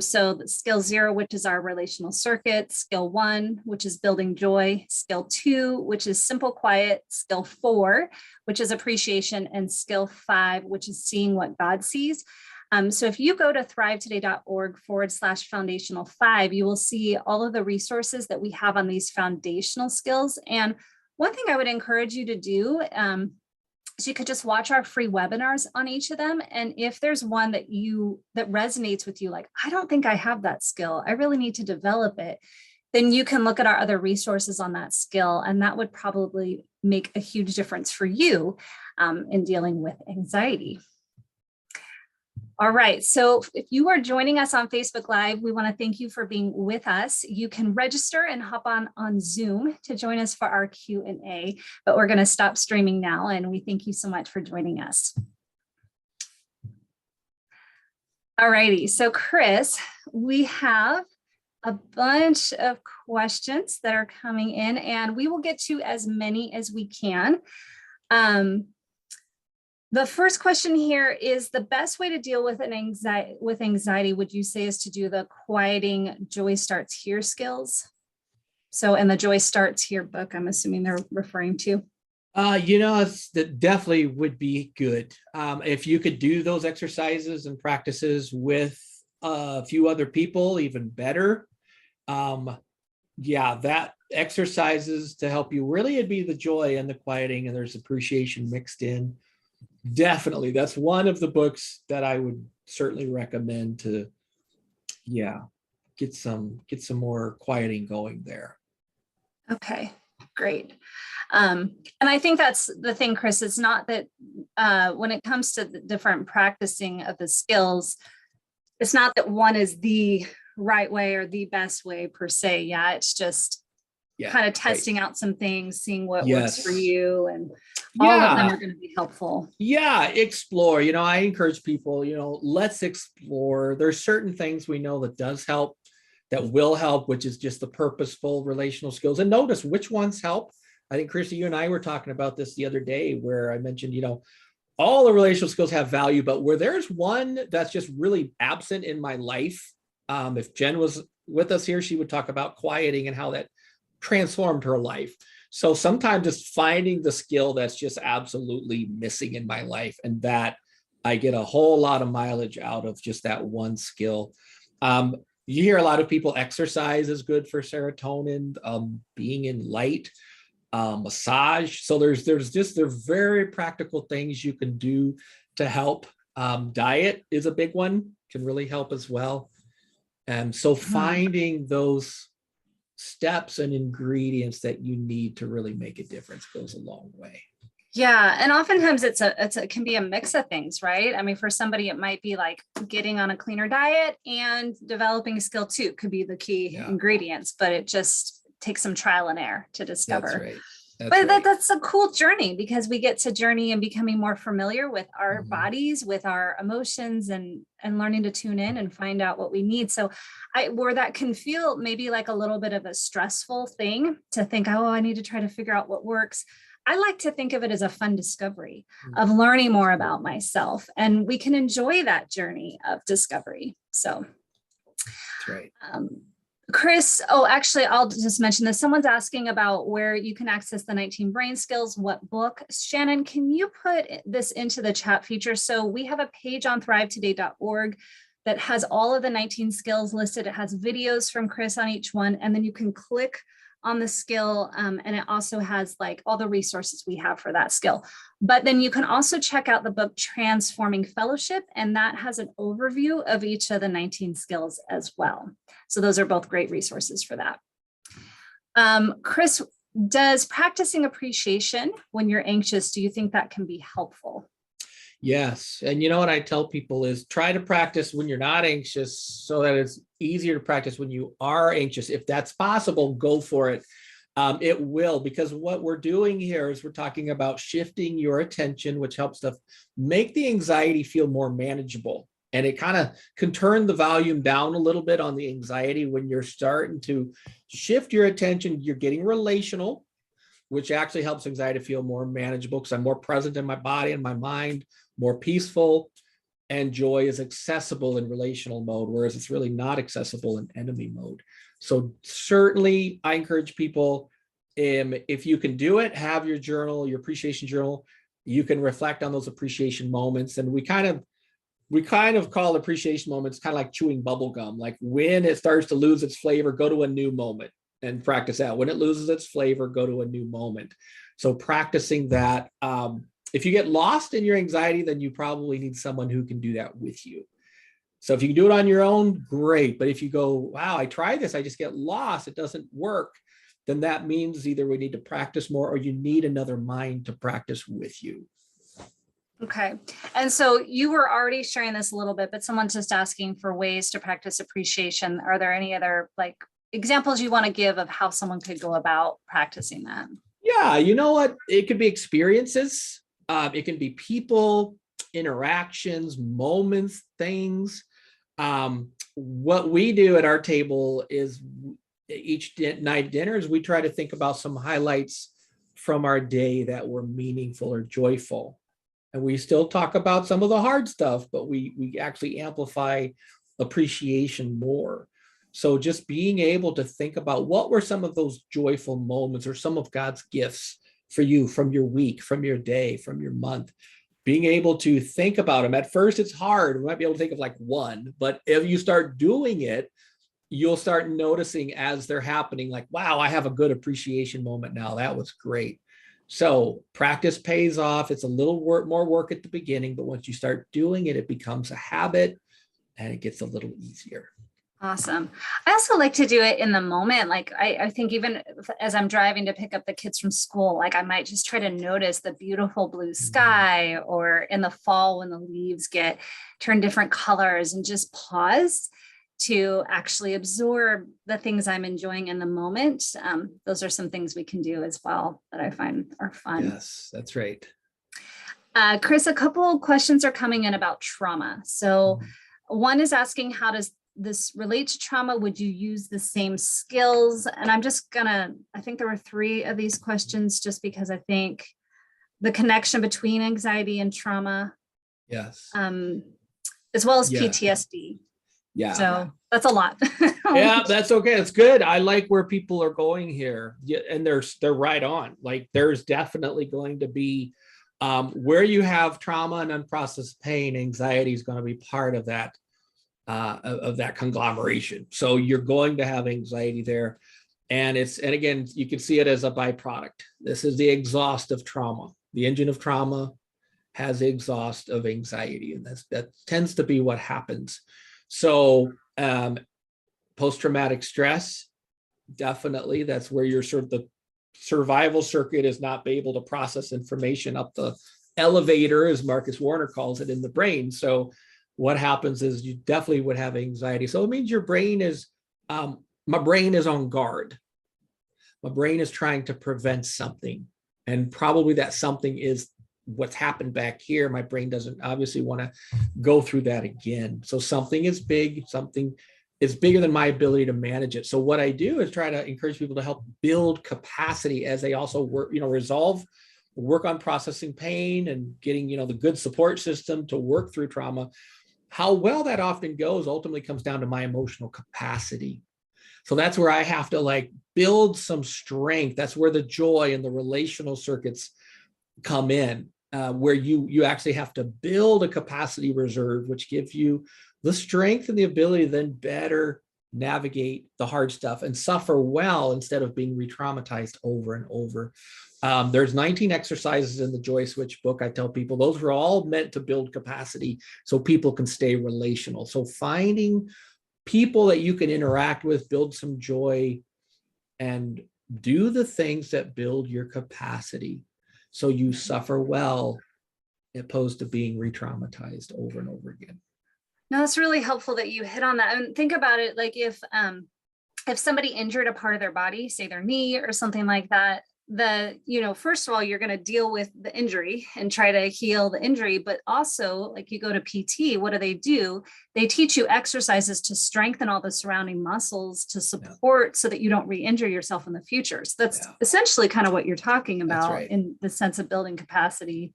[SPEAKER 1] So skill 0, which is our relational circuit, skill 1, which is building joy, skill 2, which is simple quiet, skill 4, which is appreciation, and skill 5, which is seeing what God sees. So if you go to thrivetoday.org/foundational 5, you will see all of the resources that we have on these foundational skills. And one thing I would encourage you to do is you could just watch our free webinars on each of them. And if there's one that resonates with you, like, I don't think I have that skill, I really need to develop it, then you can look at our other resources on that skill. And that would probably make a huge difference for you in dealing with anxiety. All right, so if you are joining us on Facebook Live, we want to thank you for being with us. You can register and hop on Zoom to join us for our Q&A, but we're going to stop streaming now, and we thank you so much for joining us. All righty, so Chris, we have a bunch of questions that are coming in, and we will get to as many as we can. The first question here is, the best way to deal with anxiety, would you say, is to do the quieting Joy Starts Here skills? So in the Joy Starts Here book, I'm assuming they're referring to.
[SPEAKER 2] That definitely would be good. If you could do those exercises and practices with a few other people, even better. That exercises to help you, really, it'd be the joy and the quieting, and there's appreciation mixed in. Definitely. That's one of the books that I would certainly recommend to, get some more quieting going there.
[SPEAKER 1] Okay, great. And I think that's the thing, Chris, it's not that when it comes to the different practicing of the skills, it's not that one is the right way or the best way per se. Yeah, it's just kind of testing out some things, seeing what works for you, and all of them are going to be helpful.
[SPEAKER 2] Explore. I encourage people, let's explore. There's certain things we know that does help, that will help, which is just the purposeful relational skills, and notice which ones help. I think, Chrissy, you and I were talking about this the other day, where I mentioned, all the relational skills have value, but where there's one that's just really absent in my life. If Jen was with us here, she would talk about quieting and how that transformed her life. So sometimes just finding the skill that's just absolutely missing in my life, and that I get a whole lot of mileage out of just that one skill. You hear a lot of people, exercise is good for serotonin, being in light. massage. So they're very practical things you can do to help. Diet is a big one, can really help as well. And so finding those steps and ingredients that you need to really make a difference goes a long way.
[SPEAKER 1] Yeah. And oftentimes it can be a mix of things, right? I mean, for somebody, it might be like getting on a cleaner diet and developing a skill too, could be the key ingredients, but it just takes some trial and error to discover.
[SPEAKER 2] That's right.
[SPEAKER 1] That's a cool journey, because we get to journey and becoming more familiar with our bodies, with our emotions, and learning to tune in and find out what we need. So where that can feel maybe like a little bit of a stressful thing to think, oh, I need to try to figure out what works. I like to think of it as a fun discovery of learning more about myself, and we can enjoy that journey of discovery. So
[SPEAKER 2] that's right.
[SPEAKER 1] Chris, actually, I'll just mention this. Someone's asking about where you can access the 19 brain skills, what book. Shannon, can you put this into the chat feature? So we have a page on thrivetoday.org that has all of the 19 skills listed. It has videos from Chris on each one, and then you can click on the skill, and it also has like all the resources we have for that skill. But then you can also check out the book Transforming Fellowship, and that has an overview of each of the 19 skills as well. So those are both great resources for that. Chris, does practicing appreciation when you're anxious, do you think that can be helpful?
[SPEAKER 2] Yes. And you know what I tell people is try to practice when you're not anxious so that it's easier to practice when you are anxious. If that's possible, go for it. It will, because what we're doing here is we're talking about shifting your attention, which helps to make the anxiety feel more manageable. And it kind of can turn the volume down a little bit on the anxiety when you're starting to shift your attention. You're getting relational, which actually helps anxiety feel more manageable because I'm more present in my body and my mind, more peaceful, and joy is accessible in relational mode, whereas it's really not accessible in enemy mode. So certainly I encourage people, if you can do it, have your journal, your appreciation journal. You can reflect on those appreciation moments. And we kind of call appreciation moments kind of like chewing bubble gum. Like when it starts to lose its flavor, go to a new moment and practice that. When it loses its flavor, go to a new moment. So practicing that. If you get lost in your anxiety, then you probably need someone who can do that with you. So if you can do it on your own, great. But if you go, wow, I tried this, I just get lost, it doesn't work, then that means either we need to practice more or you need another mind to practice with you.
[SPEAKER 1] Okay. And so you were already sharing this a little bit, but someone's just asking for ways to practice appreciation. Are there any other like examples you want to give of how someone could go about practicing that?
[SPEAKER 2] Yeah, you know what? It could be experiences. It can be people, interactions, moments, things. What we do at our table is each night dinners, we try to think about some highlights from our day that were meaningful or joyful. And we still talk about some of the hard stuff, but we actually amplify appreciation more. So just being able to think about what were some of those joyful moments or some of God's gifts for you from your week, from your day, from your month, being able to think about them. At first, it's hard. We might be able to think of like one, but if you start doing it, you'll start noticing as they're happening, like, wow, I have a good appreciation moment now. That was great. So practice pays off. It's a little more work at the beginning, but once you start doing it, it becomes a habit and it gets a little easier.
[SPEAKER 1] Awesome. I also like to do it in the moment. Like I think even as I'm driving to pick up the kids from school, like I might just try to notice the beautiful blue sky, or in the fall when the leaves turn different colors, and just pause to actually absorb the things I'm enjoying in the moment. Those are some things we can do as well that I find are fun.
[SPEAKER 2] Yes, that's right.
[SPEAKER 1] Chris, a couple of questions are coming in about trauma. So one is asking, how does this relate to trauma? Would you use the same skills? And I'm just I think there were 3 of these questions just because I think the connection between anxiety and trauma.
[SPEAKER 2] Yes.
[SPEAKER 1] As well as PTSD.
[SPEAKER 2] Yeah.
[SPEAKER 1] So that's a lot.
[SPEAKER 2] Yeah, that's okay. It's good. I like where people are going here. Yeah, and they're right on. Like there's definitely going to be where you have trauma and unprocessed pain, anxiety is going to be part of that. Of that conglomeration. So you're going to have anxiety there. And again, you can see it as a byproduct. This is the exhaust of trauma. The engine of trauma has the exhaust of anxiety, and that tends to be what happens. So post-traumatic stress, definitely, that's where your sort of the survival circuit is not able to process information up the elevator, as Marcus Warner calls it, in the brain. So what happens is you definitely would have anxiety. So it means your brain is, my brain is on guard. My brain is trying to prevent something. And probably that something is what's happened back here. My brain doesn't obviously want to go through that again. So something is big, something is bigger than my ability to manage it. So what I do is try to encourage people to help build capacity as they also work, work on processing pain and getting, the good support system to work through trauma. How well that often goes ultimately comes down to my emotional capacity. So that's where I have to build some strength. That's where the joy and the relational circuits come in, where you actually have to build a capacity reserve, which gives you the strength and the ability to then better navigate the hard stuff and suffer well instead of being re-traumatized over and over. There's 19 exercises in the Joy Switch book. I tell people those were all meant to build capacity so people can stay relational. So finding people that you can interact with, build some joy, and do the things that build your capacity so you suffer well, opposed to being re-traumatized over and over again.
[SPEAKER 1] No, that's really helpful that you hit on that. And think about it, like if somebody injured a part of their body, say their knee or something like that, first of all, you're going to deal with the injury and try to heal the injury. But also, like you go to PT, what do? They teach you exercises to strengthen all the surrounding muscles to support so that you don't re-injure yourself in the future. So that's essentially kind of what you're talking about in the sense of building capacity.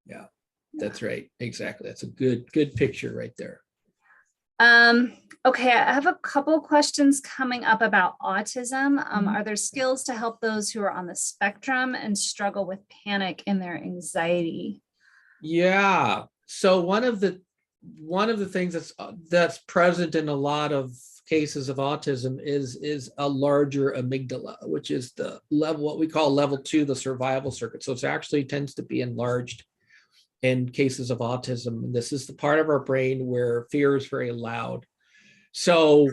[SPEAKER 2] Yeah, that's right. Exactly. That's a good picture right there.
[SPEAKER 1] Okay, I have a couple questions coming up about autism. Are there skills to help those who are on the spectrum and struggle with panic in their anxiety?
[SPEAKER 2] Yeah. So one of the things that's present in a lot of cases of autism is a larger amygdala, which is the level, what we call level 2, the survival circuit. So it actually tends to be enlarged in cases of autism. And this is the part of our brain where fear is very loud. So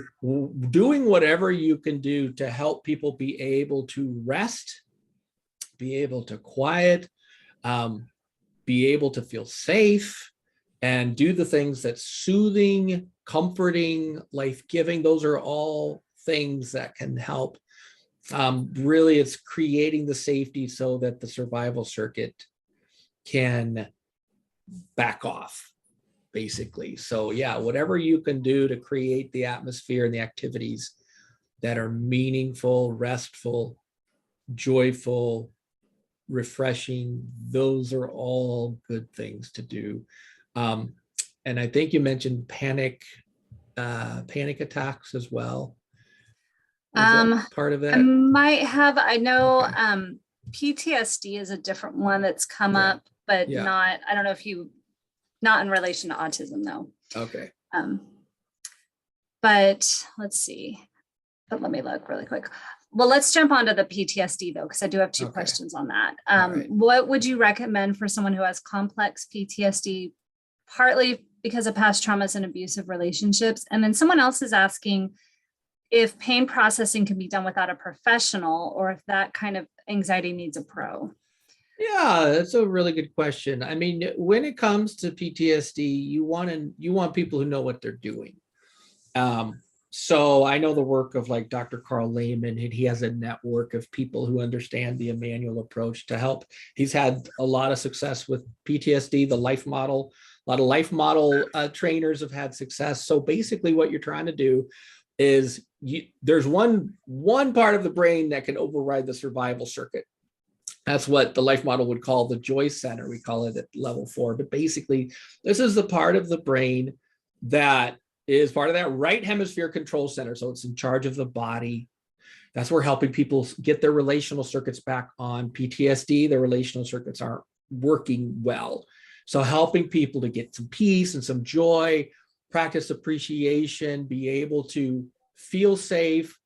[SPEAKER 2] doing whatever you can do to help people be able to rest, be able to quiet, be able to feel safe, and do the things that's soothing, comforting, life-giving, those are all things that can help. Really, it's creating the safety so that the survival circuit can back off, basically. So yeah, whatever you can do to create the atmosphere and the activities that are meaningful, restful, joyful, refreshing, those are all good things to do. And I think you mentioned panic attacks as well. Is that part of that?
[SPEAKER 1] I know PTSD is a different one that's come up, but I don't know if not in relation to autism though.
[SPEAKER 2] Okay.
[SPEAKER 1] But let's see. But let me look really quick. Well, let's jump onto the PTSD though, because I do have two questions on that. What would you recommend for someone who has complex PTSD, partly because of past traumas and abusive relationships? And then someone else is asking if pain processing can be done without a professional, or if that kind of anxiety needs a pro.
[SPEAKER 2] Yeah, that's a really good question. I mean, when it comes to PTSD, you want people who know what they're doing. So I know the work of like Dr. Carl Lehman, and he has a network of people who understand the Emmanuel approach to help. He's had a lot of success with PTSD, the life model. A lot of life model trainers have had success. So basically what you're trying to do is there's one part of the brain that can override the survival circuit. That's what the life model would call the joy center. We call it at level 4. But basically, this is the part of the brain that is part of that right hemisphere control center. So it's in charge of the body. That's where helping people get their relational circuits back on. PTSD, their relational circuits aren't working well. So helping people to get some peace and some joy, practice appreciation, be able to feel safe,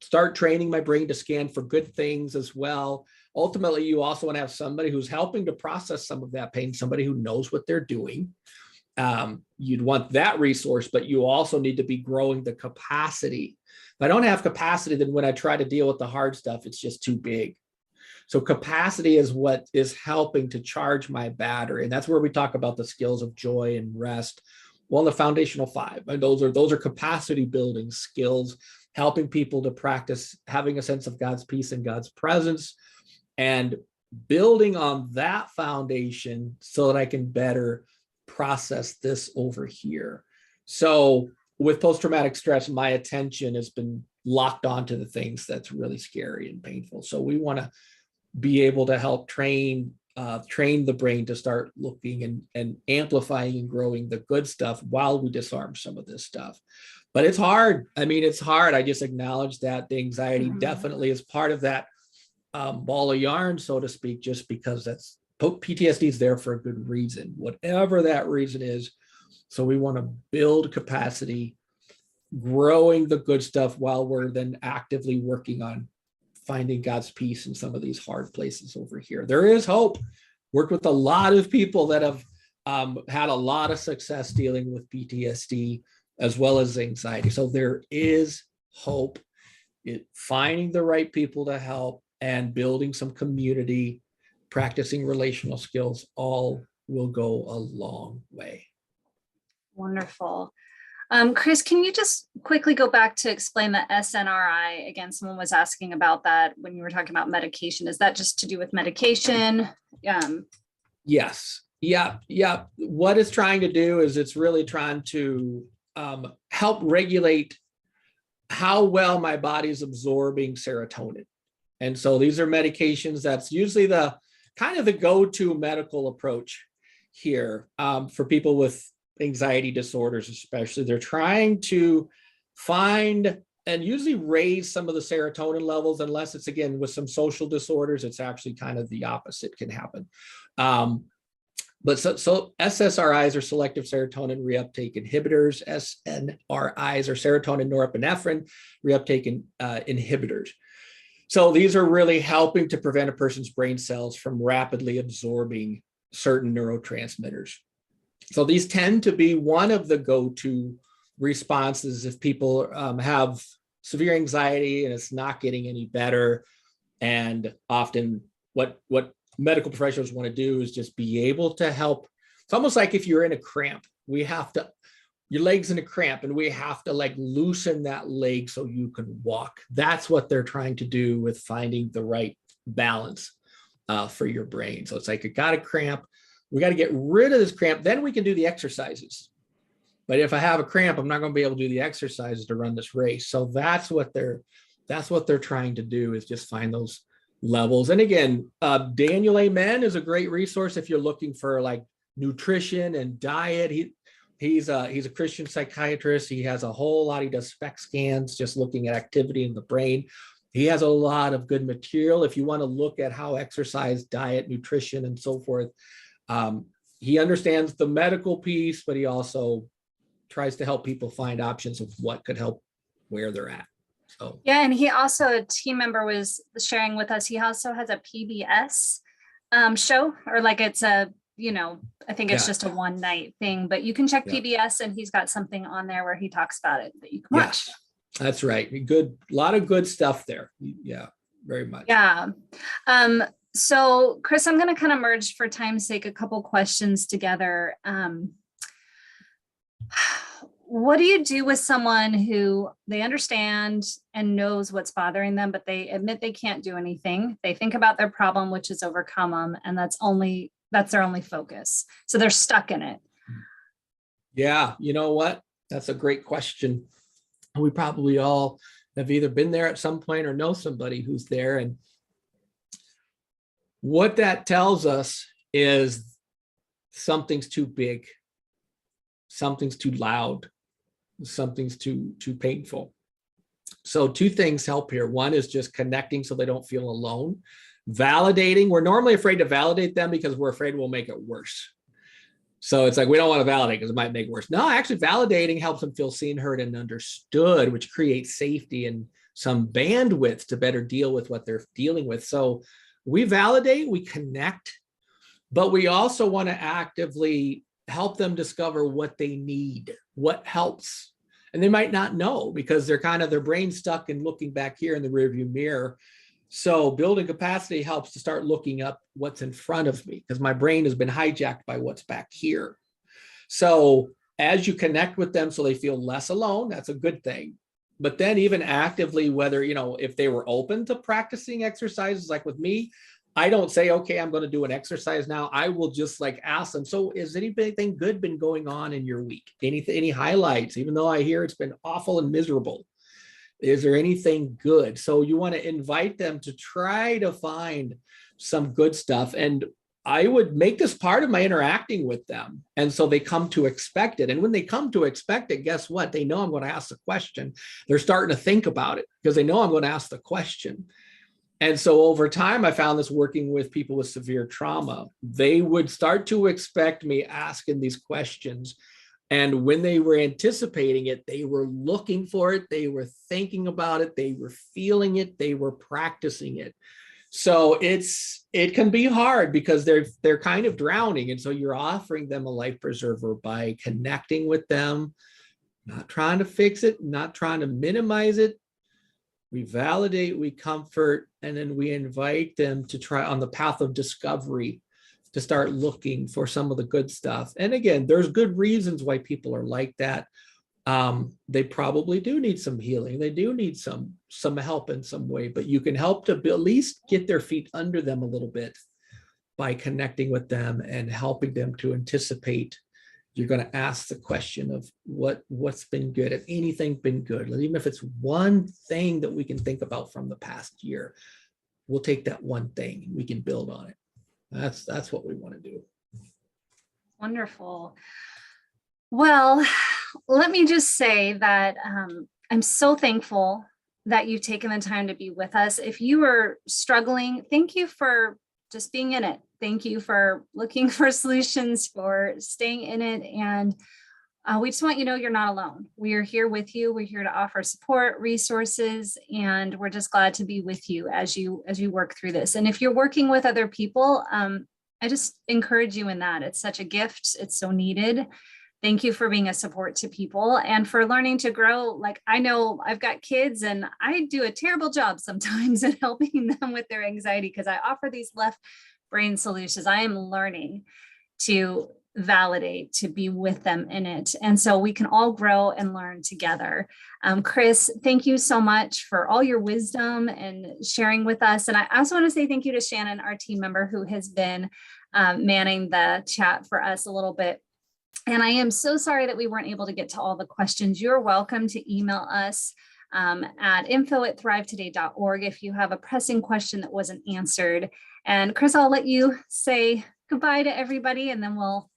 [SPEAKER 2] start training my brain to scan for good things as well. Ultimately, you also want to have somebody who's helping to process some of that pain, somebody who knows what they're doing. You'd want that resource, but you also need to be growing the capacity. If I don't have capacity, then when I try to deal with the hard stuff, it's just too big. So capacity is what is helping to charge my battery. And that's where we talk about the skills of joy and rest. Well, the foundational 5, and those are capacity building skills, helping people to practice having a sense of God's peace and God's presence, and building on that foundation so that I can better process this over here. So with post-traumatic stress, my attention has been locked onto the things that's really scary and painful. So we want to be able to help train the brain to start looking and amplifying and growing the good stuff while we disarm some of this stuff. But it's hard. I mean, it's hard. I just acknowledge that the anxiety definitely is part of that ball of yarn, so to speak, just because that's PTSD is there for a good reason, whatever that reason is. So we want to build capacity, growing the good stuff while we're then actively working on finding God's peace in some of these hard places over here. There is hope. Worked with a lot of people that have had a lot of success dealing with PTSD as well as anxiety. So there is hope. Finding the right people to help and building some community, practicing relational skills, all will go a long way.
[SPEAKER 1] Wonderful. Chris, can you just quickly go back to explain the SNRI again? Someone was asking about that when you were talking about medication. Is that just to do with medication?
[SPEAKER 2] Yes. Yeah. What it's trying to do is it's really trying to help regulate how well my body's absorbing serotonin. And so these are medications that's usually the kind of the go-to medical approach here for people with anxiety disorders, especially. They're trying to find and usually raise some of the serotonin levels, unless it's, again, with some social disorders, it's actually kind of the opposite can happen. But so SSRIs are selective serotonin reuptake inhibitors. SNRIs are serotonin norepinephrine reuptake inhibitors. So these are really helping to prevent a person's brain cells from rapidly absorbing certain neurotransmitters. So these tend to be one of the go-to responses if people have severe anxiety and it's not getting any better. And often what medical professionals want to do is just be able to help. It's almost like if you're in a cramp, your leg's in a cramp and we have to like loosen that leg so you can walk. That's what they're trying to do with finding the right balance for your brain. So it's like, I got a cramp. We got to get rid of this cramp. Then we can do the exercises. But if I have a cramp, I'm not going to be able to do the exercises to run this race. So that's what they're trying to do, is just find those levels. And again, Daniel Amen is a great resource if you're looking for like nutrition and diet. He's a Christian psychiatrist. He has a whole lot. He does SPECT scans, just looking at activity in the brain. He has a lot of good material if you want to look at how exercise, diet, nutrition, and so forth. He understands the medical piece, but he also tries to help people find options of what could help where they're at. So
[SPEAKER 1] yeah, and he also, a team member was sharing with us, he also has a PBS show, or like it's a, I think it's just a one night thing, but you can check PBS and he's got something on there where he talks about it that you can watch.
[SPEAKER 2] Yes, that's right. Good, a lot of good stuff there. Yeah, very much.
[SPEAKER 1] Yeah. So Chris, I'm going to kind of merge for time's sake a couple questions together. What do you do with someone who they understand and knows what's bothering them, but they admit they can't do anything? They think about their problem, which is overcome them, and that's their only focus. So they're stuck in it.
[SPEAKER 2] Yeah, you know what? That's a great question. We probably all have either been there at some point or know somebody who's there. And what that tells us is something's too big, something's too loud, something's too painful. So two things help here. One is just connecting so they don't feel alone. Validating. We're normally afraid to validate them because we're afraid we'll make it worse. So it's like, we don't want to validate because it might make it worse. No, actually validating helps them feel seen, heard, and understood, which creates safety and some bandwidth to better deal with what they're dealing with. So we validate, we connect, but we also want to actively help them discover what they need, what helps. And they might not know because they're kind of their brain stuck and looking back here in the rearview mirror. So building capacity helps to start looking up what's in front of me because my brain has been hijacked by what's back here. So as you connect with them so they feel less alone, that's a good thing. But then even actively, whether, if they were open to practicing exercises like with me, I don't say, okay, I'm going to do an exercise now. I will just ask them, so is anything good been going on in your week? Any highlights, even though I hear it's been awful and miserable? Is there anything good? So you want to invite them to try to find some good stuff. And I would make this part of my interacting with them. And so they come to expect it. And when they come to expect it, guess what? They know I'm going to ask the question. They're starting to think about it because they know I'm going to ask the question. And so over time, I found this working with people with severe trauma. They would start to expect me asking these questions. And when they were anticipating it, they were looking for it. They were thinking about it. They were feeling it. They were practicing it. So it can be hard because they're kind of drowning. And so you're offering them a life preserver by connecting with them, not trying to fix it, not trying to minimize it. We validate, we comfort, and then we invite them to try on the path of discovery to start looking for some of the good stuff. And again, there's good reasons why people are like that. They probably do need some healing. They do need some help in some way, but you can help to at least get their feet under them a little bit by connecting with them and helping them to anticipate. You're going to ask the question of what's been good, if anything been good, even if it's one thing that we can think about from the past year, we'll take that one thing and we can build on it. That's what we want to do.
[SPEAKER 1] Wonderful. Well, let me just say that I'm so thankful that you've taken the time to be with us. If you are struggling, thank you for just being in it. Thank you for looking for solutions, for staying in it. And we just want you to know you're not alone. We are here with you. We're here to offer support, resources, and we're just glad to be with you as you work through this. And if you're working with other people, I just encourage you in that. It's such a gift. It's so needed. Thank you for being a support to people and for learning to grow. I know I've got kids and I do a terrible job sometimes at helping them with their anxiety because I offer these left brain solutions. I am learning to validate, to be with them in it. And so we can all grow and learn together. Chris, thank you so much for all your wisdom and sharing with us. And I also want to say thank you to Shannon, our team member, who has been manning the chat for us a little bit. And I am so sorry that we weren't able to get to all the questions. You're welcome to email us at info@thrivetoday.org if you have a pressing question that wasn't answered. And Chris, I'll let you say goodbye to everybody, and then we'll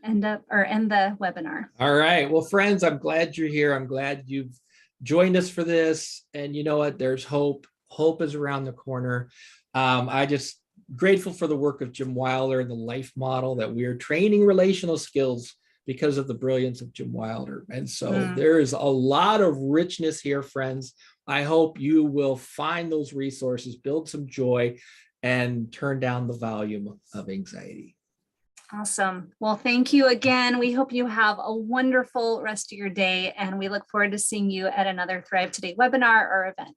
[SPEAKER 1] end the webinar.
[SPEAKER 2] All right. Well, friends, I'm glad you're here. I'm glad you've joined us for this. And you know what? There's hope. Hope is around the corner. I just grateful for the work of Jim Wilder and the life model that we are training relational skills because of the brilliance of Jim Wilder. And so there is a lot of richness here, friends. I hope you will find those resources, build some joy, and turn down the volume of anxiety.
[SPEAKER 1] Awesome. Well, thank you again. We hope you have a wonderful rest of your day, and we look forward to seeing you at another Thrive Today webinar or event.